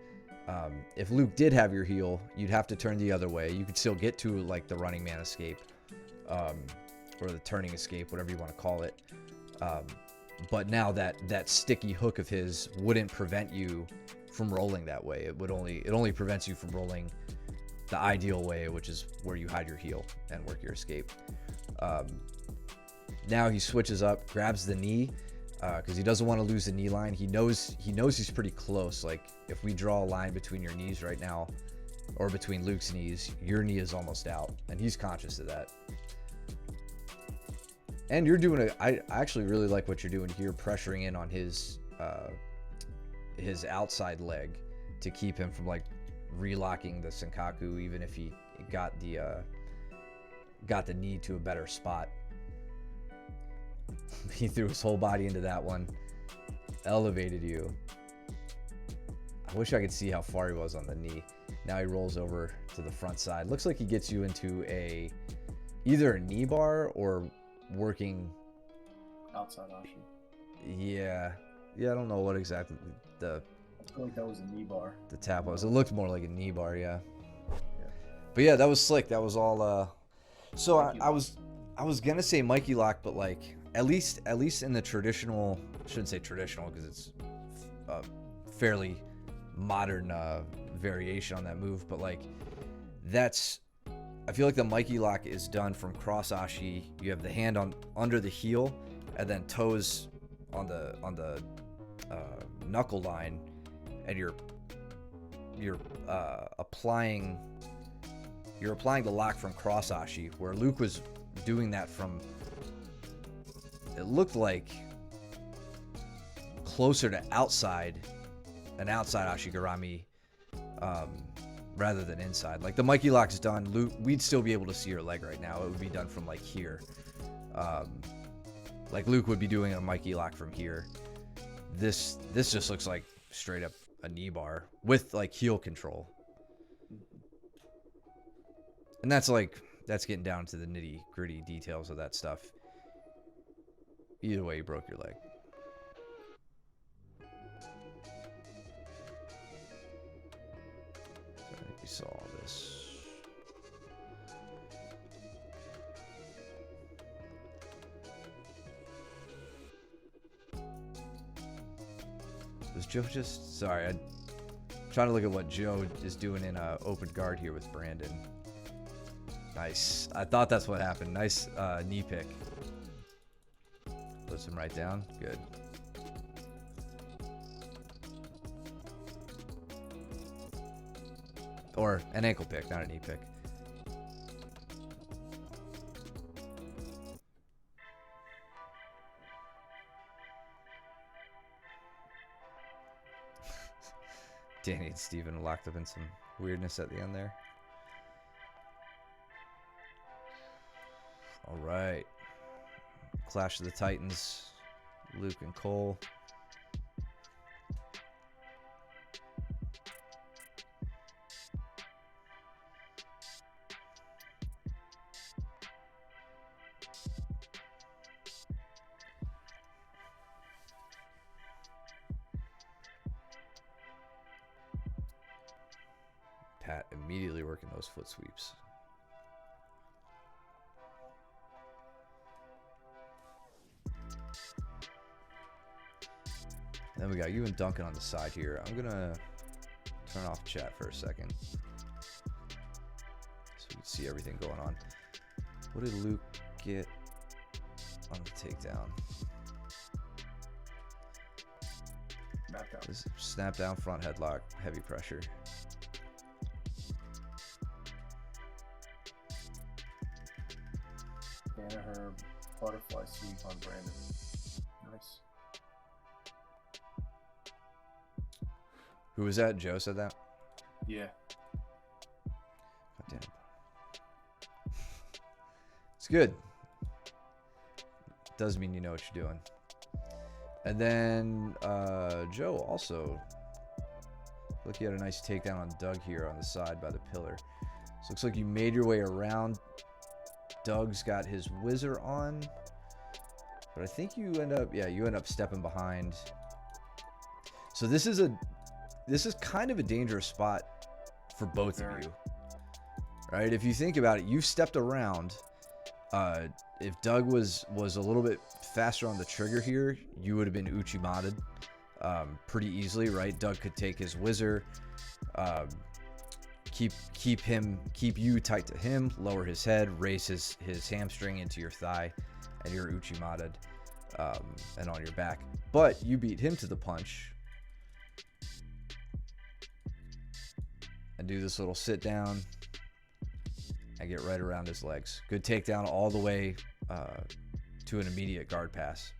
If Luke did have your heel, you'd have to turn the other way. You could still get to like the running man escape, or the turning escape, whatever you want to call it. But now that sticky hook of his wouldn't prevent you from rolling that way. It only prevents you from rolling the ideal way, which is where you hide your heel and work your escape. Now he switches up, grabs the knee, because he doesn't want to lose the knee line. He knows he's pretty close. Like if we draw a line between your knees right now, or between Luke's knees, your knee is almost out, and he's conscious of that. And you're doing I actually really like what you're doing here, pressuring in on his outside leg to keep him from like relocking the senkaku, even if he got the knee to a better spot. He threw his whole body into that one, elevated you. I wish I could see how far he was on the knee. Now he rolls over to the front side. Looks like he gets you into either a knee bar or working Outside ashi. Yeah, I don't know what exactly I feel like that was a knee bar. the tap was. It looked more like a knee bar, yeah. But yeah, that was slick. That was all. So I was gonna say Mikey lock, but like at least in the traditional, I shouldn't say traditional because it's a fairly modern variation on that move, but like I feel like the Mikey lock is done from cross ashi. You have the hand under the heel, and then toes on the knuckle line, and you're applying the lock from cross ashi, where Luke was doing that from, it looked like, closer to outside, an outside ashigarami, rather than inside. Like the Mikey lock's done, Luke, we'd still be able to see her leg right now. It would be done from like here. Like Luke would be doing a Mikey lock from here. This just looks like straight up a knee bar with like heel control. And that's getting down to the nitty gritty details of that stuff. Either way, you broke your leg. So I think we saw all this. Was Joe just... Sorry, I'm trying to look at what Joe is doing in open guard here with Brandon. Nice. I thought that's what happened. Nice knee pick. Puts him right down. Good. Or an ankle pick, not a knee pick. Danny and Steven locked up in some weirdness at the end there. All right. Clash of the Titans. Luke and Cole. Pat immediately working those foot sweeps. Then we got you and Duncan on the side here. I'm gonna turn off chat for a second so we can see everything going on. What did Luke get on the takedown? This snap down front headlock, heavy pressure. Danaher butterfly sweep on Brandon. Nice. Who was that? Joe said that? Yeah. God damn. It's good. Does mean you know what you're doing. And then Joe also look, you had a nice takedown on Doug here on the side by the pillar. So looks like you made your way around. Doug's got his whizzer on, but I think you end up stepping behind. So this is kind of a dangerous spot for both of you, right? If you think about it, you've stepped around. If Doug was a little bit faster on the trigger here, you would have been Uchimata'd pretty easily, right? Doug could take his whizzer, keep you tight to him, lower his head, raise his hamstring into your thigh, and you're Uchimata'd and on your back. But you beat him to the punch and do this little sit down and get right around his legs. Good takedown all the way to an immediate guard pass.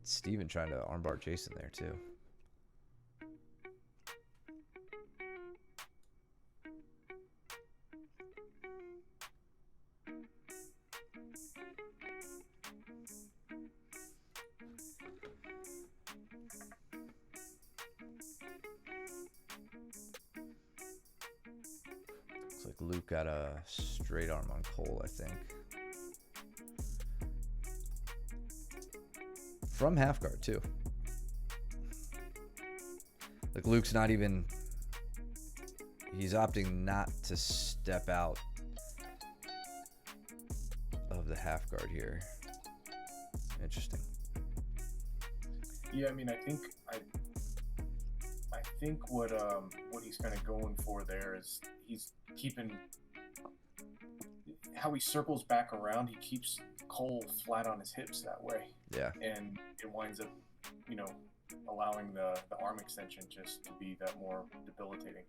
Steven trying to armbar Jason there too. Looks like Luke got a straight arm on Cole, I think. From half guard too. Like Luke's not even, he's opting not to step out of the half guard here. Interesting. Yeah, I mean, I think what he's kind of going for there is he's keeping how he circles back around. He keeps Cole flat on his hips that way. Yeah. And it winds up, allowing the arm extension just to be that more debilitating.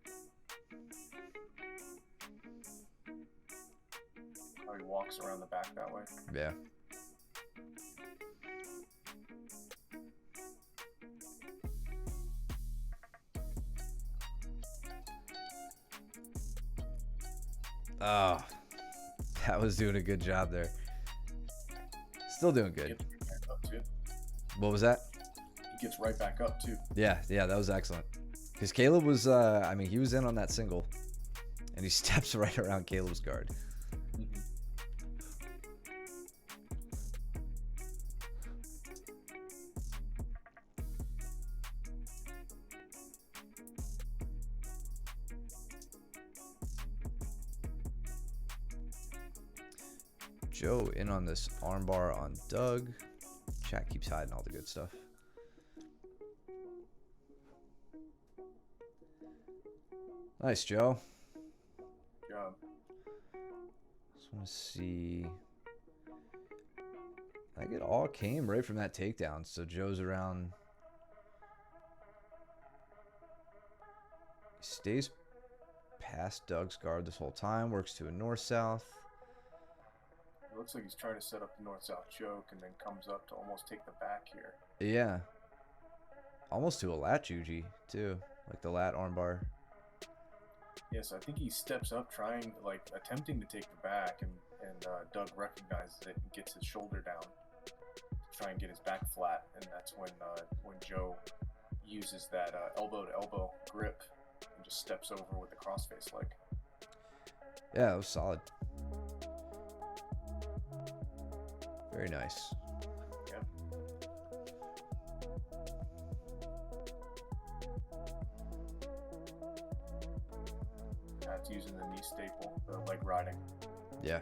How he walks around the back that way. Yeah. Oh, that was doing a good job there. Still doing good. What was that? He gets right back up too. Yeah, that was excellent. Because Caleb was, he was in on that single, and he steps right around Caleb's guard. Joe in on this armbar on Doug. Chat keeps hiding all the good stuff. Nice, Joe. Good job. Just want to see. I think it all came right from that takedown. So Joe's around. He stays past Doug's guard this whole time. Works to a north-south. It looks like he's trying to set up the north-south choke and then comes up to almost take the back here. Yeah. Almost to a lat juji, too. Like the lat armbar. Yes, I think he steps up trying, attempting to take the back, and Doug recognizes it and gets his shoulder down to try and get his back flat, and that's when Joe uses that elbow-to-elbow grip and just steps over with the crossface leg. Yeah, it was solid. Very nice. Yep. That's using the knee staple, the leg riding. Yeah.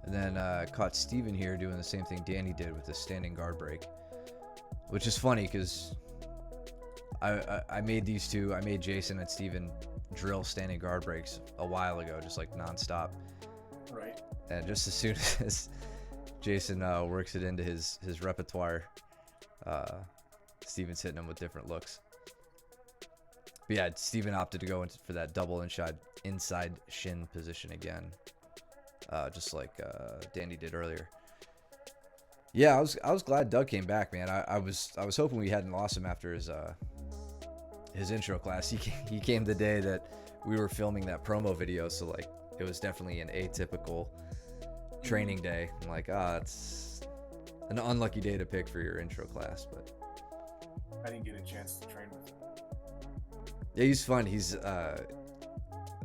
And then caught Steven here doing the same thing Danny did with the standing guard break, which is funny because I made these two. I made Jason and Steven drill standing guard breaks a while ago, just like nonstop. Right. And just as soon as Jason works it into his repertoire, Steven's hitting him with different looks. But yeah, Steven opted to go for that double inside shin position again, just like Danny did earlier. Yeah, I was glad Doug came back, man. I was hoping we hadn't lost him after his intro class. He came the day that we were filming that promo video, so like it was definitely an atypical training day. I'm like, it's an unlucky day to pick for your intro class, but I didn't get a chance to train with him. Yeah, he's fun. He's I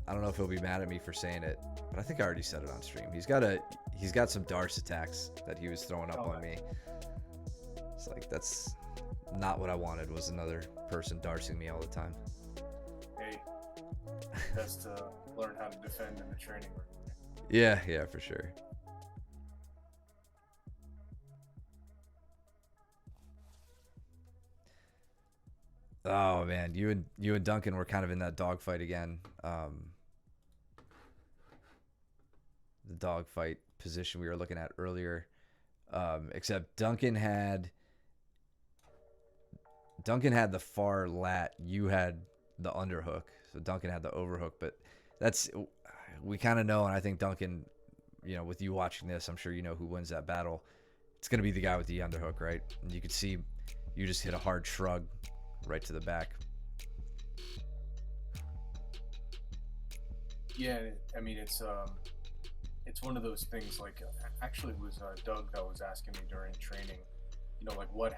don't know if he'll be mad at me for saying it, but I think I already said it on stream. He's got some darce attacks that he was throwing up on me. It's like, that's not what I wanted, was another person darcing me all the time. Hey, best to learn how to defend in the training room. Yeah, for sure. Oh man, you and Duncan were kind of in that dogfight again. The dogfight position we were looking at earlier, except Duncan had the far lat, you had the underhook. So Duncan had the overhook, but we kind of know, and I think Duncan, with you watching this, I'm sure you know who wins that battle. It's going to be the guy with the underhook, right? And you could see you just hit a hard shrug right to the back. Yeah, I mean, it's one of those things. Like, actually, it was Doug that was asking me during training, like what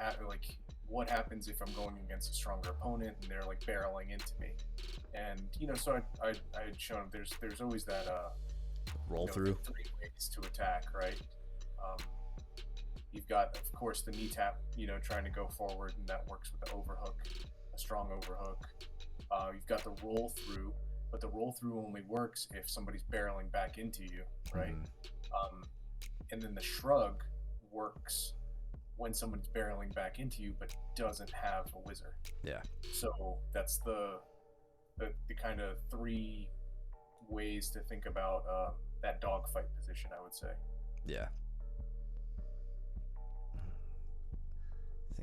happens if I'm going against a stronger opponent and they're like barreling into me, and so I had shown him there's always that roll through 3 ways to attack, right? You've got, of course, the knee tap, trying to go forward, and that works with the overhook, a strong overhook. You've got the roll through, but the roll through only works if somebody's barreling back into you, right? And then the shrug works when someone's barreling back into you but doesn't have a whizzer. Yeah. So that's the kind of 3 ways to think about that dogfight position, I would say. Yeah.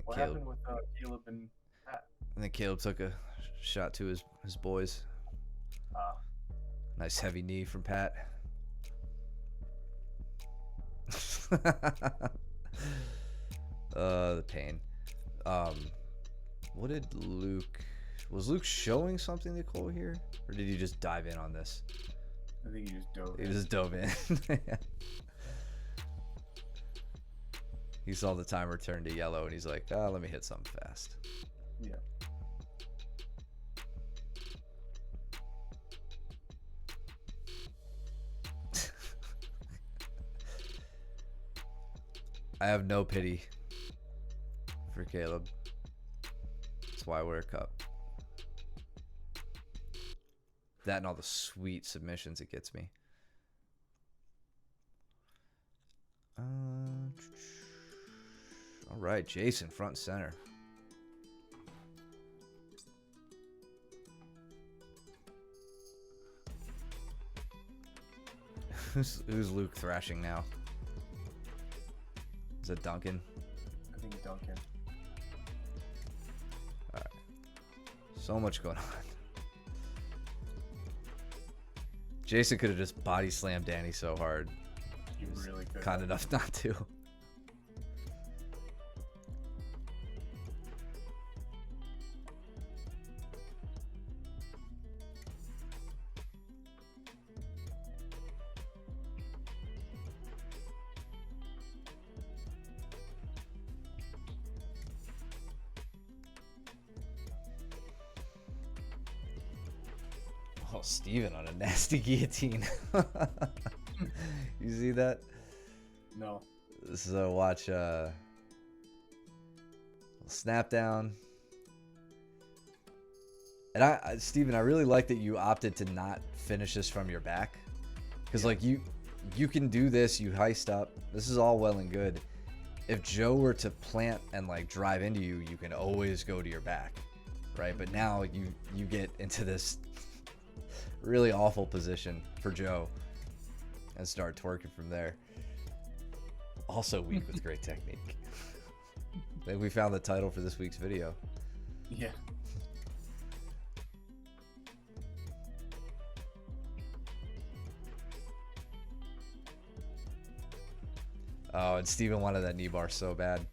What happened with Caleb and Pat? I think Caleb took a shot to his boys. Nice heavy knee from Pat. The pain. What did Luke... Was Luke showing something to Cole here? Or did he just dive in on this? I think he just dove in. He just dove in. He saw the timer turn to yellow and he's like, let me hit something fast. Yeah. I have no pity for Caleb. That's why I wear a cup. That and all the sweet submissions it gets me. All right, Jason, front and center. Who's Luke thrashing now? Is it Duncan? I think Duncan. All right. So much going on. Jason could have just body slammed Danny so hard. He really could. Kind enough not to. Oh, Steven on a nasty guillotine. You see that? No. So watch snap down. And Steven, I really like that you opted to not finish this from your back. Because like you can do this, you heist up. This is all well and good. If Joe were to plant and like drive into you, you can always go to your back. Right? But now you get into this really awful position for Joe and start twerking from there. Also weak with great technique. I think we found the title for this week's video. Yeah. Oh, and Steven wanted that knee bar so bad.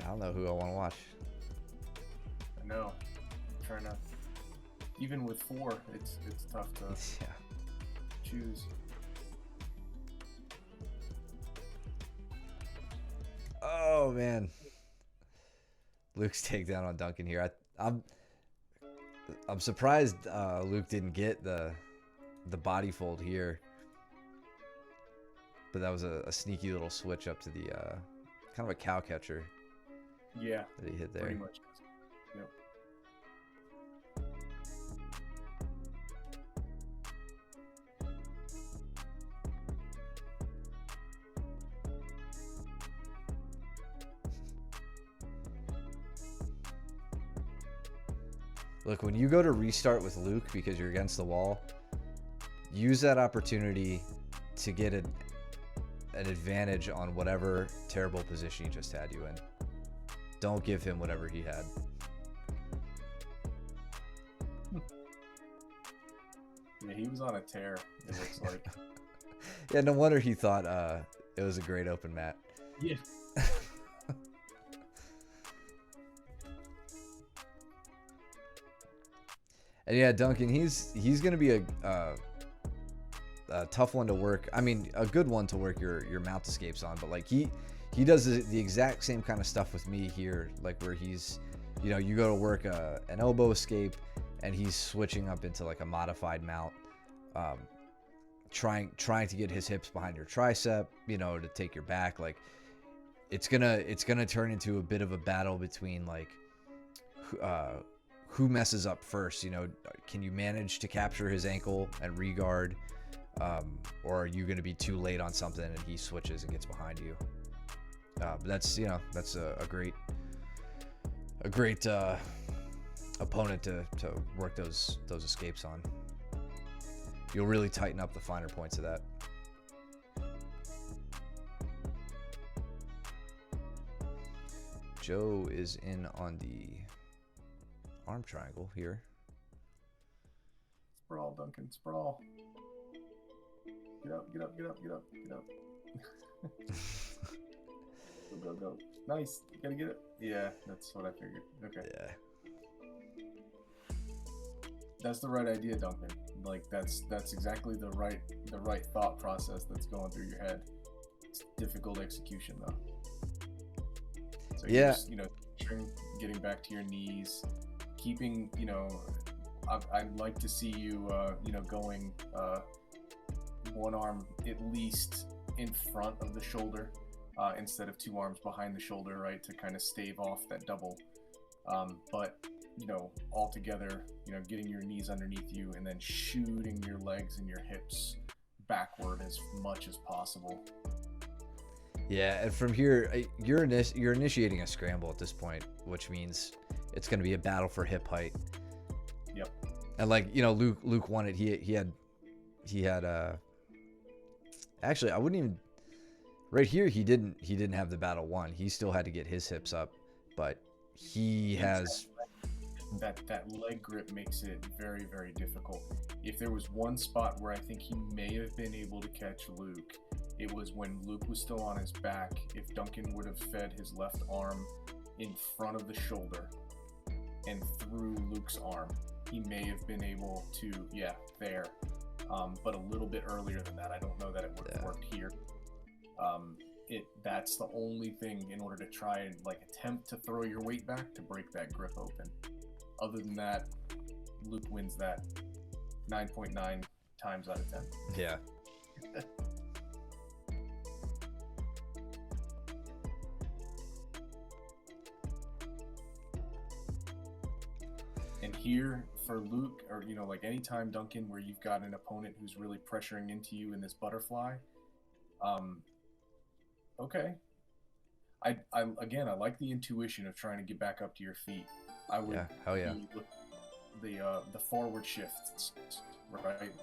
I don't know who I want to watch. I know. I'm trying to. Even with 4, it's tough to choose. Oh man, Luke's takedown on Duncan here. I'm surprised Luke didn't get the body fold here, but that was a sneaky little switch up to the kind of a cow catcher. Yeah. That he hit there. Pretty much. Yep. Look, when you go to restart with Luke because you're against the wall, use that opportunity to get an advantage on whatever terrible position he just had you in. Don't give him whatever he had. Yeah, he was on a tear, it looks like. Yeah, no wonder he thought it was a great open mat. Yeah. And yeah, Duncan, he's going to be a tough one to work. I mean, a good one to work your mount escapes on, but like he does the exact same kind of stuff with me here, like where he's, you know, you go to work an elbow escape and he's switching up into like a modified mount, trying to get his hips behind your tricep, you know, to take your back. Like it's gonna turn into a bit of a battle between like who messes up first. You know, can you manage to capture his ankle and regard, or are you gonna be too late on something and he switches and gets behind you? But that's a great opponent to work those escapes on. You'll really tighten up the finer points of that. Joe is in on the arm triangle here. Sprawl, Duncan, sprawl. Get up, get up, get up, get up, get up. Go, go, go. Nice. You gotta get it. Yeah, that's what I figured. Okay. Yeah. That's the right idea, Duncan. Like that's exactly the right thought process that's going through your head. It's difficult execution though. So yeah, just, getting back to your knees, keeping, I'd like to see you, going one arm at least in front of the shoulder instead of two arms behind the shoulder, right, to kind of stave off that double. But all together, getting your knees underneath you and then shooting your legs and your hips backward as much as possible. Yeah, and from here, you're initiating a scramble at this point, which means it's going to be a battle for hip height. Yep. And Luke won it. He had actually, I wouldn't even. Right here, he didn't have the battle won. He still had to get his hips up, but he has. That leg grip makes it very, very difficult. If there was one spot where I think he may have been able to catch Luke, it was when Luke was still on his back. If Duncan would have fed his left arm in front of the shoulder and through Luke's arm, he may have been able to, there. But a little bit earlier than that. I don't know that it would have worked here. That's the only thing in order to try and attempt to throw your weight back to break that grip open. Other than that, Luke wins that 9.9 times out of 10. Yeah. And here for Luke, or anytime, Duncan, where you've got an opponent who's really pressuring into you in this butterfly, okay. I like the intuition of trying to get back up to your feet. I would the forward shifts, right?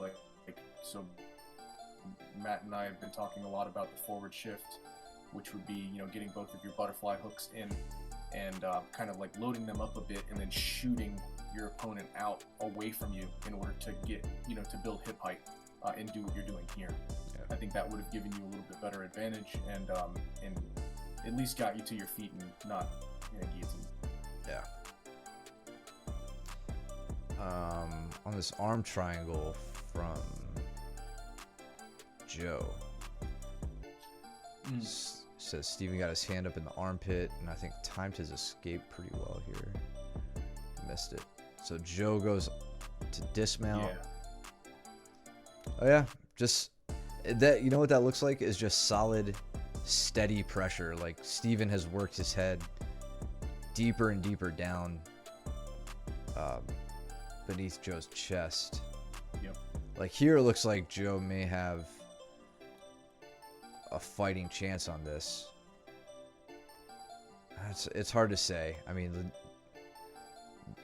So Matt and I have been talking a lot about the forward shift, which would be getting both of your butterfly hooks in and kind of loading them up a bit and then shooting your opponent out away from you in order to get to build hip height and do what you're doing here. I think that would have given you a little bit better advantage and at least got you to your feet and not guillotine. Yeah. On this arm triangle from Joe, says Steven got his hand up in the armpit and I think timed his escape pretty well here. Missed it. So Joe goes to dismount. Yeah. Oh yeah, just that. You know what that looks like is just solid, steady pressure. Like Steven has worked his head deeper and deeper down beneath Joe's chest. Yep. Like here, it looks like Joe may have a fighting chance on this. It's hard to say. I mean,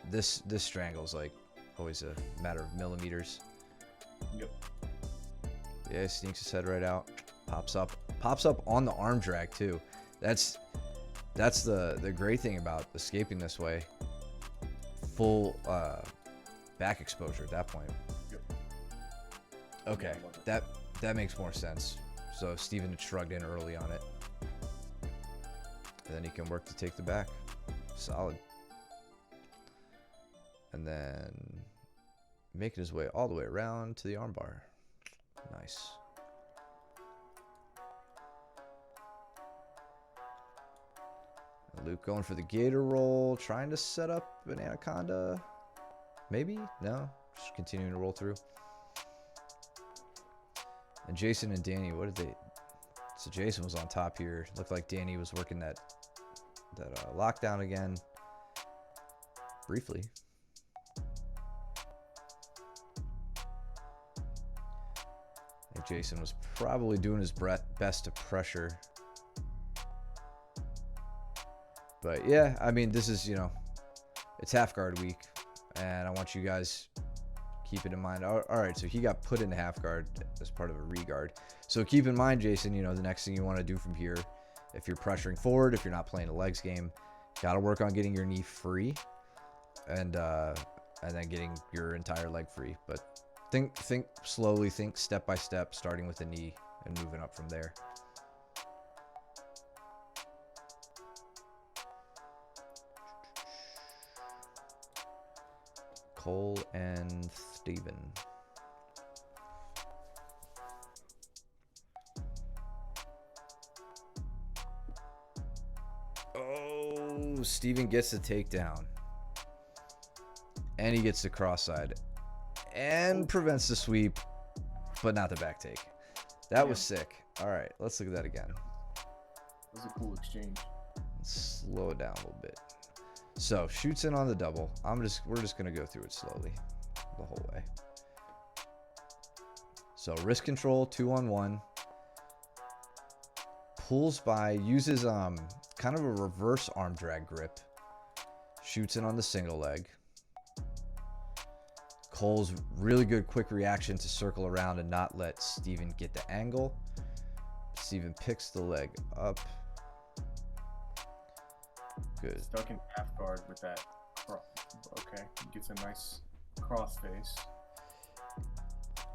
this strangle's always a matter of millimeters. Yep. Yeah, sneaks his head right out, pops up on the arm drag too. That's the great thing about escaping this way. Full back exposure at that point. Yep. Okay, yeah, that makes more sense. So Steven had shrugged in early on it. And then he can work to take the back. Solid. And then making his way all the way around to the armbar. Nice. Luke going for the gator roll, trying to set up an anaconda. Maybe? No? Just continuing to roll through. And Jason and Danny, what did they... So Jason was on top here. Looked like Danny was working that lockdown again. Briefly. I think Jason was probably doing his best to pressure. But yeah, I mean, this is, it's half guard week. And I want you guys keep it in mind. All right, so he got put into half guard as part of a regard. So keep in mind, Jason, the next thing you want to do from here, if you're pressuring forward, if you're not playing a legs game, got to work on getting your knee free and then getting your entire leg free. But think slowly, think step by step, starting with the knee and moving up from there. Cole and Steven. Oh, Steven gets the takedown. And he gets the cross side. And prevents the sweep, but not the back take. That was sick. All right, let's look at that again. It was a cool exchange. Let's slow it down a little bit. So shoots in on the double. We're just gonna go through it slowly the whole way. So wrist control, 2-on-1. Pulls by, uses kind of a reverse arm drag grip. Shoots in on the single leg. Cole's really good quick reaction to circle around and not let Steven get the angle. Steven picks the leg up. Good. Stuck in half guard with that. Okay, he gets a nice cross face.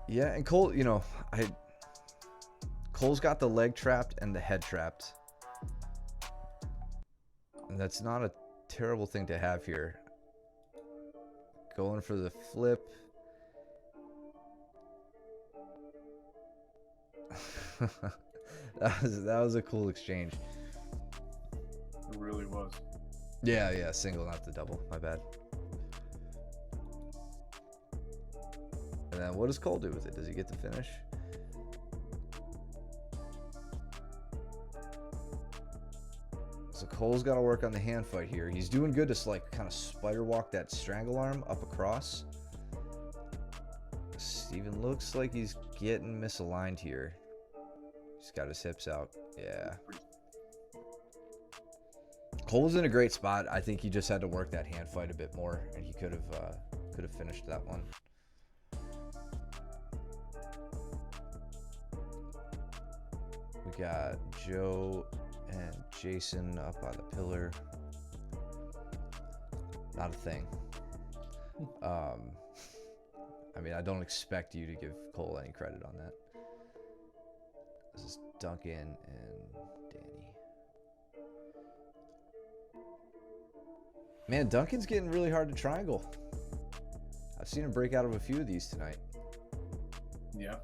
Yeah, and Cole, Cole's got the leg trapped and the head trapped. And that's not a terrible thing to have here. Going for the flip. that was a cool exchange. It really was. Yeah, single, not the double. My bad. And then what does Cole do with it? Does he get the finish? So Cole's got to work on the hand fight here. He's doing good to kind of spider walk that strangle arm up across. Steven looks like he's getting misaligned here. He's got his hips out. Yeah. Cole's in a great spot. I think he just had to work that hand fight a bit more, and he could have finished that one. We got Joe and Jason up on the pillar. Not a thing. I mean, I don't expect you to give Cole any credit on that. This is Duncan and Danny. Man, Duncan's getting really hard to triangle. I've seen him break out of a few of these tonight. Yeah.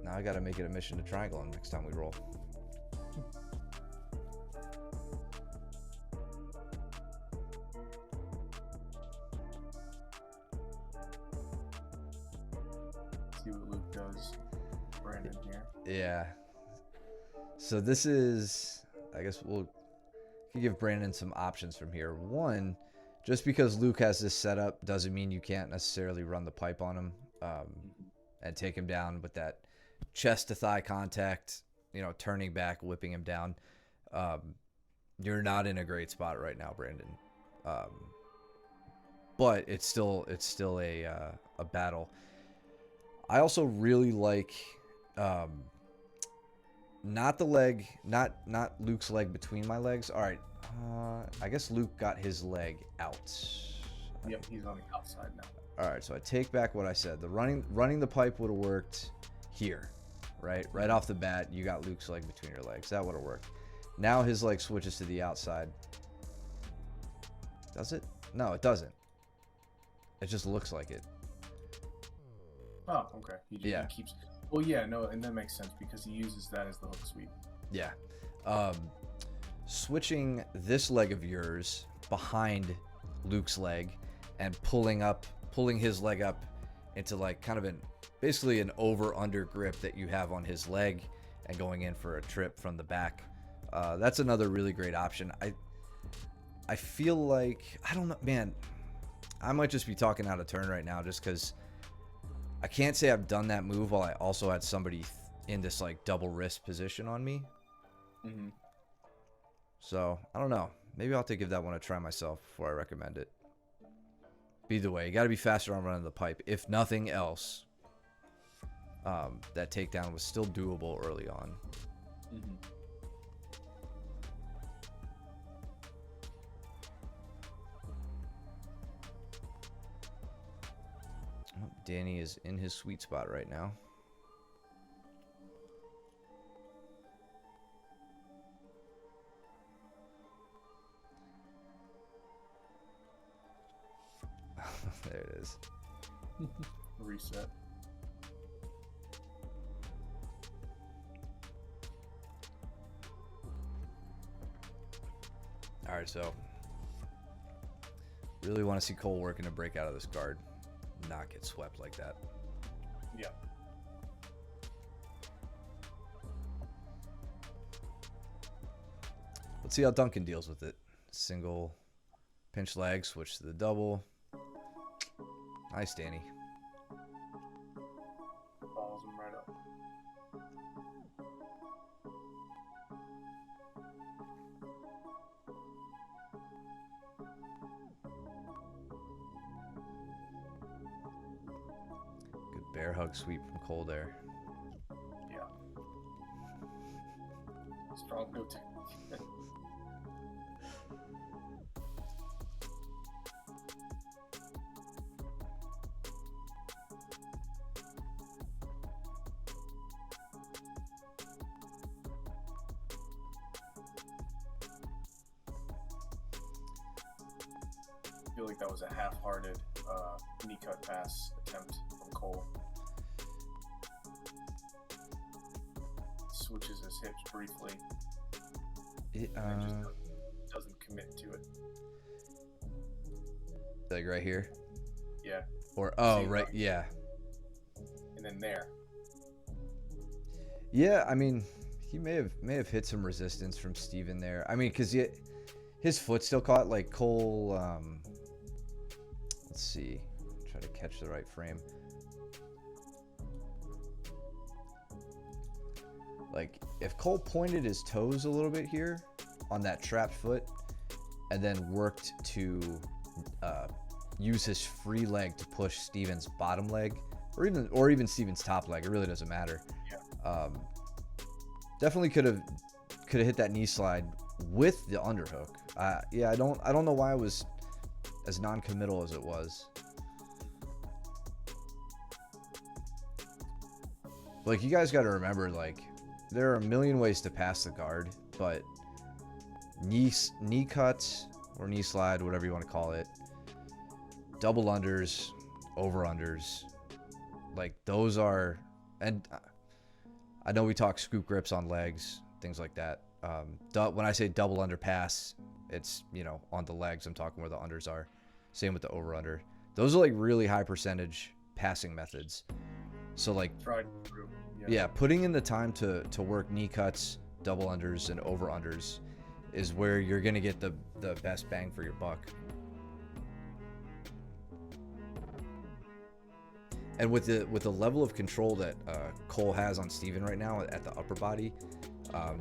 Now I got to make it a mission to triangle him next time we roll. See what Luke does. Brandon here. Yeah. So this is, I guess we'll give Brandon some options from here. One, just because Luke has this setup doesn't mean you can't necessarily run the pipe on him and take him down with that chest to thigh contact, turning back, whipping him down. You're not in a great spot right now, Brandon. But it's still a battle. I also really like not the leg, not Luke's leg between my legs. All right, I guess Luke got his leg out. Yep, he's on the outside now. All right, so I take back what I said. The running the pipe would have worked here, right off the bat. You got Luke's leg between your legs. That would have worked. Now his leg switches to the outside. Does it? No, it doesn't. It just looks like it. Oh, okay. He keeps. Well, yeah, no, and that makes sense because he uses that as the hook sweep. Yeah. Switching this leg of yours behind Luke's leg and pulling his leg up into like kind of basically an over-under grip that you have on his leg and going in for a trip from the back. That's another really great option. I feel like, I don't know, man, I might just be talking out of turn right now just because I can't say I've done that move while I also had somebody in this like double wrist position on me. Mm-hmm. So I don't know. Maybe I'll have to give that one a try myself before I recommend it. Either way, you got to be faster on running the pipe. If nothing else, that takedown was still doable early on. Mm-hmm. Oh, Danny is in his sweet spot right now. There it is. Reset. All right, so really want to see Cole working to break out of this guard, not get swept like that. Yeah. Let's see how Duncan deals with it. Single pinch leg, switch to the double. Nice, Danny. Follows him right up. Good bear hug sweep from Cole there. Yeah. Strong go technique. I feel like that was a half-hearted knee cut pass attempt from Cole. Switches his hips briefly. And just doesn't commit to it. Like right here? Yeah. Or, Same right, leg. yeah. And then there. Yeah, I mean, he may have hit some resistance from Steven there. I mean, because his foot still caught. Like Cole, let's see. Try to catch the right frame. Like, if Cole pointed his toes a little bit here on that trapped foot and then worked to use his free leg to push Steven's bottom leg or even Steven's top leg, it really doesn't matter. Yeah. Definitely could have hit that knee slide with the underhook. Yeah, I don't know why it was as non-committal as it was. Like, you guys got to remember, like, there are a million ways to pass the guard, but knee cuts or knee slide, whatever you want to call it, double unders, over unders, like those are, and I know we talk scoop grips on legs, things like that. When I say double under pass, it's, on the legs. I'm talking where the unders are. Same with the over under. Those are like really high percentage passing methods. So like, Tried and true. yeah, putting in the time to work knee cuts, double unders, and over unders is where you're gonna get the best bang for your buck. And with the level of control that Cole has on Steven right now at the upper body,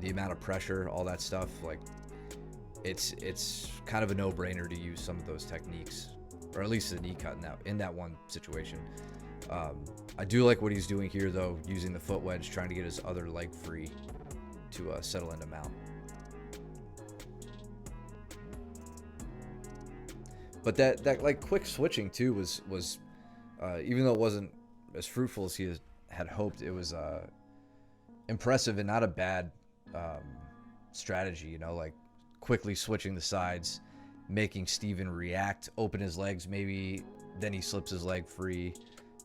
the amount of pressure, all that stuff, like it's kind of a no-brainer to use some of those techniques, or at least the knee cut in that one situation. I do like what he's doing here, though, using the foot wedge, trying to get his other leg free to settle into mount. But that like quick switching too was even though it wasn't as fruitful as he had hoped, it was impressive and not a bad strategy. Like quickly switching the sides, making Steven react, open his legs, maybe then he slips his leg free.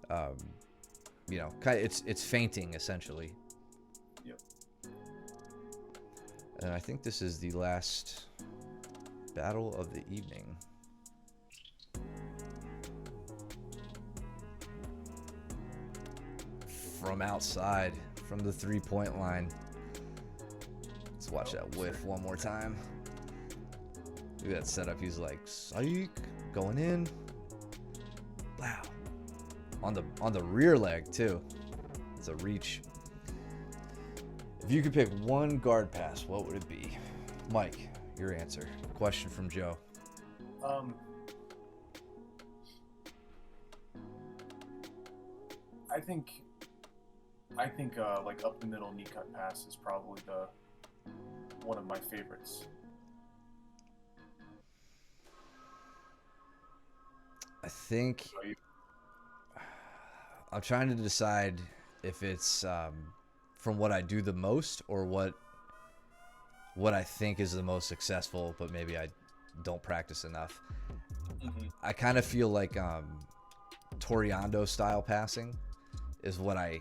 Kind of it's feinting essentially. Yep. And I think this is the last battle of the evening. from outside, from the 3-point line. Let's watch that whiff one more time. Look at that setup. He's like, psych, going in. Wow. On the rear leg too. It's a reach. If you could pick one guard pass, what would it be? Mike, your answer. Question from Joe. I think like up the middle knee cut pass is probably one of my favorites. I think I'm trying to decide if it's from what I do the most or what I think is the most successful, but maybe I don't practice enough. Mm-hmm. I kind of feel like Toriando style passing is what I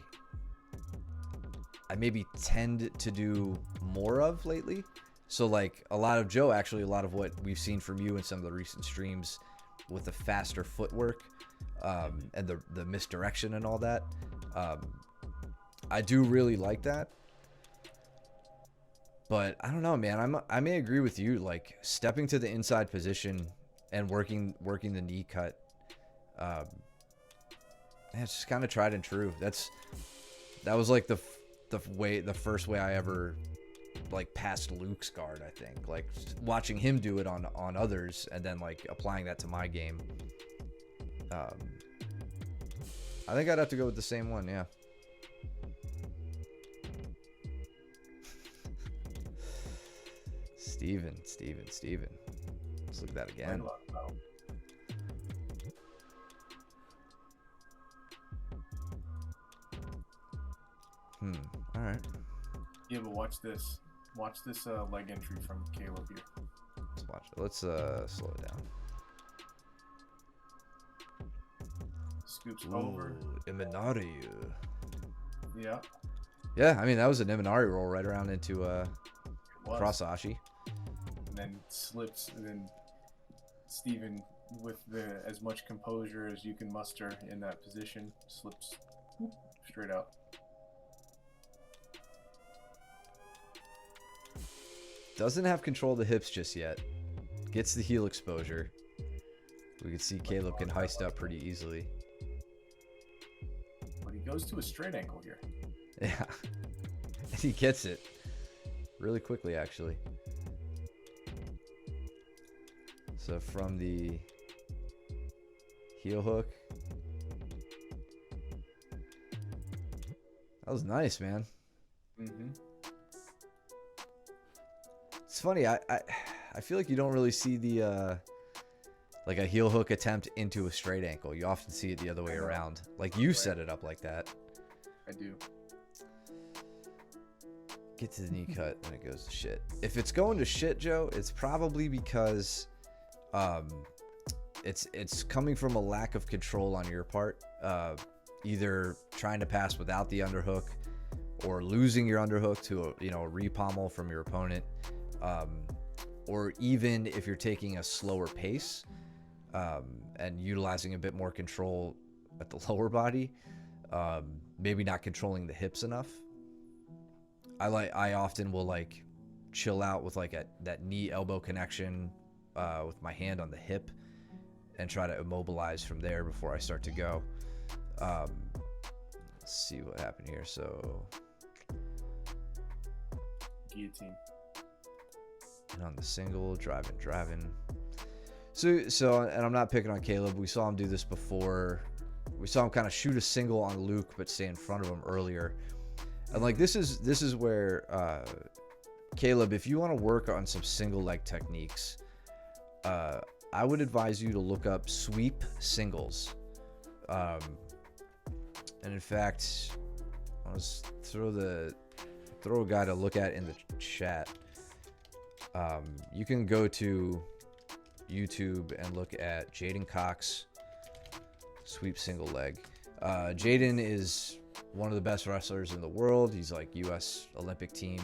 maybe tend to do more of lately. So like a lot of what we've seen from you in some of the recent streams with the faster footwork and the misdirection and all that. I do really like that. But I don't know, man. I may agree with you. Like stepping to the inside position and working the knee cut. It's just kind of tried and true. That was like the first way I ever like passed Luke's guard. I think like watching him do it on others and then like applying that to my game. I think I'd have to go with the same one. Yeah. Steven. Let's look at that again. All right. Yeah, but watch this. Watch this leg entry from Caleb here. Let's watch it. Let's slow it down. Scoops over. Imanari. Yeah. Yeah, I mean that was an Imanari roll right around into cross Ashi. And then slips, and then Steven, with as much composure as you can muster in that position, slips straight out. Doesn't have control of the hips just yet. Gets the heel exposure. We can see Caleb can heist up pretty easily. But he goes to a straight ankle here. Yeah. And he gets it really quickly, actually. So from the heel hook. That was nice, man. Mm-hmm. It's funny, I feel like you don't really see the like a heel hook attempt into a straight ankle. You often see it the other way around. Like you set it up like that. I do. Get to the knee cut and it goes to shit. If it's going to shit, Joe, it's probably because it's coming from a lack of control on your part. Either trying to pass without the underhook or losing your underhook to a re-pommel from your opponent. Or even if you're taking a slower pace and utilizing a bit more control at the lower body, maybe not controlling the hips enough. I often will like chill out with like that knee elbow connection with my hand on the hip and try to immobilize from there before I start to go. Let's see what happened here. So guillotine. And on the single, driving. So, and I'm not picking on Caleb. We saw him do this before. We saw him kind of shoot a single on Luke, but stay in front of him earlier. And like this is where Caleb, if you want to work on some single leg techniques, I would advise you to look up sweep singles. And in fact, I'll just throw a guy to look at in the chat. You can go to YouTube and look at Jaden Cox sweep single leg. Jaden is one of the best wrestlers in the world. He's like U.S. Olympic team,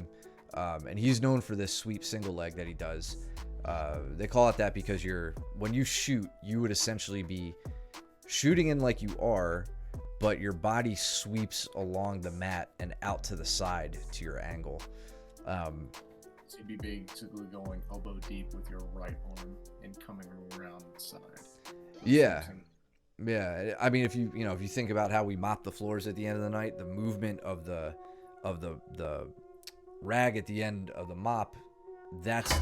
and he's known for this sweep single leg that he does. They call it that because when you shoot, you would essentially be shooting in like you are, but your body sweeps along the mat and out to the side to your angle. So you'd be basically going elbow deep with your right arm and coming around the side. Yeah. Yeah. I mean, if you think about how we mop the floors at the end of the night, the movement of the rag at the end of the mop, that's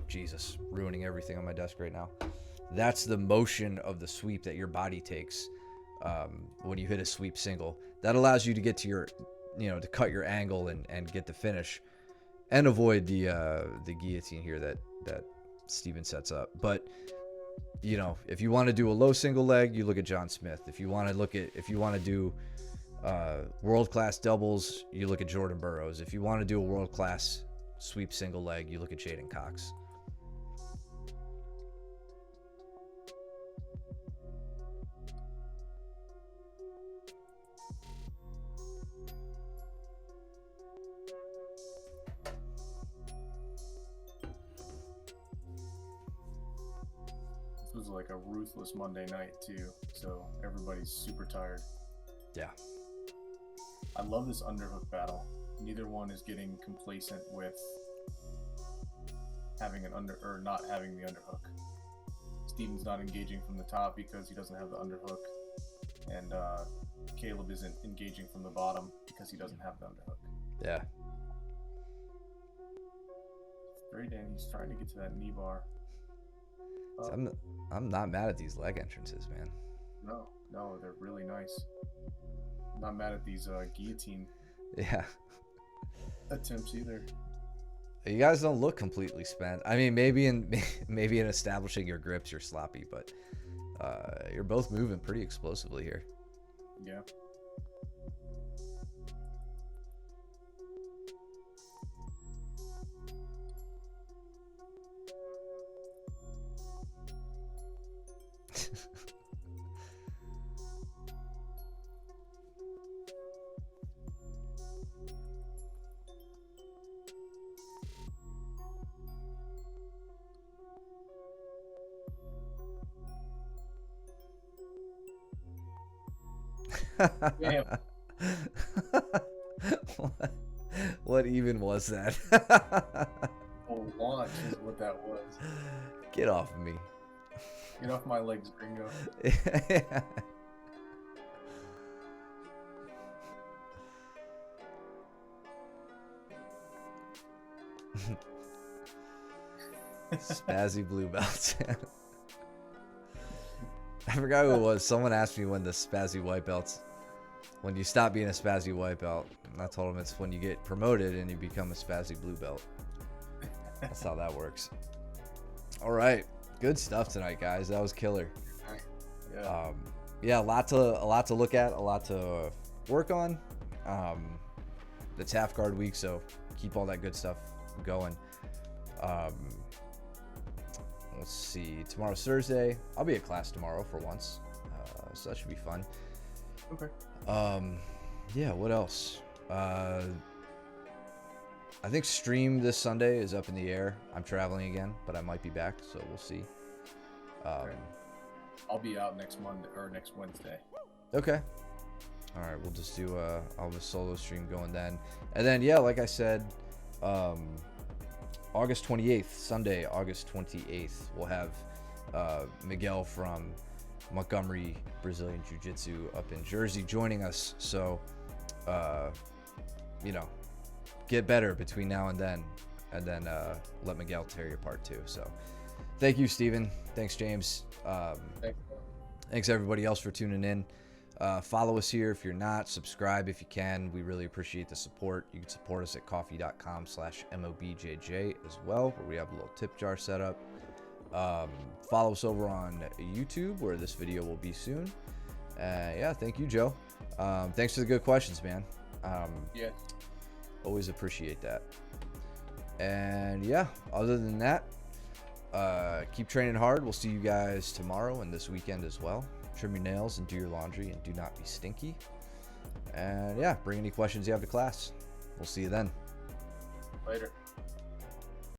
Jesus, ruining everything on my desk right now. That's the motion of the sweep that your body takes when you hit a sweep single. That allows you to get to your, to cut your angle and get the finish, and avoid the guillotine here that Steven sets up. But if you want to do a low single leg, you look at John Smith. If you want to do world-class doubles, you look at Jordan Burroughs. If you want to do a world-class sweep single leg, you look at Jaden Cox. This was like a ruthless Monday night too, so everybody's super tired. Yeah. I love this underhook battle. Neither one is getting complacent with having not having the underhook. Steven's not engaging from the top because he doesn't have the underhook, and Caleb isn't engaging from the bottom because he doesn't have the underhook. Yeah. Jaden, he's trying to get to that knee bar. I'm not mad at these leg entrances, man. No, they're really nice. I'm not mad at these guillotine attempts either. You guys don't look completely spent. I mean, maybe in establishing your grips, you're sloppy, but you're both moving pretty explosively here. Yeah. What even was that? Oh, launch is what that was. Get off of me. Get off my legs, gringo. Spazzy blue belts. I forgot who it was. Someone asked me when the spazzy white belts, when you stop being a spazzy white belt. And I told him it's when you get promoted and you become a spazzy blue belt. That's how that works. All right, good stuff tonight, guys. That was killer. Yeah, a lot to look at, a lot to work on. It's half guard week, so keep all that good stuff going. Let's see. Tomorrow's Thursday. I'll be at class tomorrow for once, so that should be fun. Okay. Yeah. What else? I think stream this Sunday is up in the air. I'm traveling again, but I might be back, so we'll see. Okay. I'll be out next Wednesday. Okay. All right. We'll just do I'll have a solo stream going then, and then like I said, August 28th, Sunday, August 28th, we'll have Miguel from Montgomery Brazilian Jiu-Jitsu up in Jersey joining us. So, get better between now and then let Miguel tear you apart too. So, thank you, Steven. Thanks, James. Thanks everybody else for tuning in. Follow us here if you're not. Subscribe if you can. We really appreciate the support. You can support us at coffee.com/MOBJJ as well, where we have a little tip jar set up. Follow us over on YouTube, where this video will be soon. Thank you, Joe. Thanks for the good questions, man. Always appreciate that. And other than that, keep training hard. We'll see you guys tomorrow and this weekend as well. Trim your nails and do your laundry and do not be stinky. And bring any questions you have to class. We'll see you then. Later.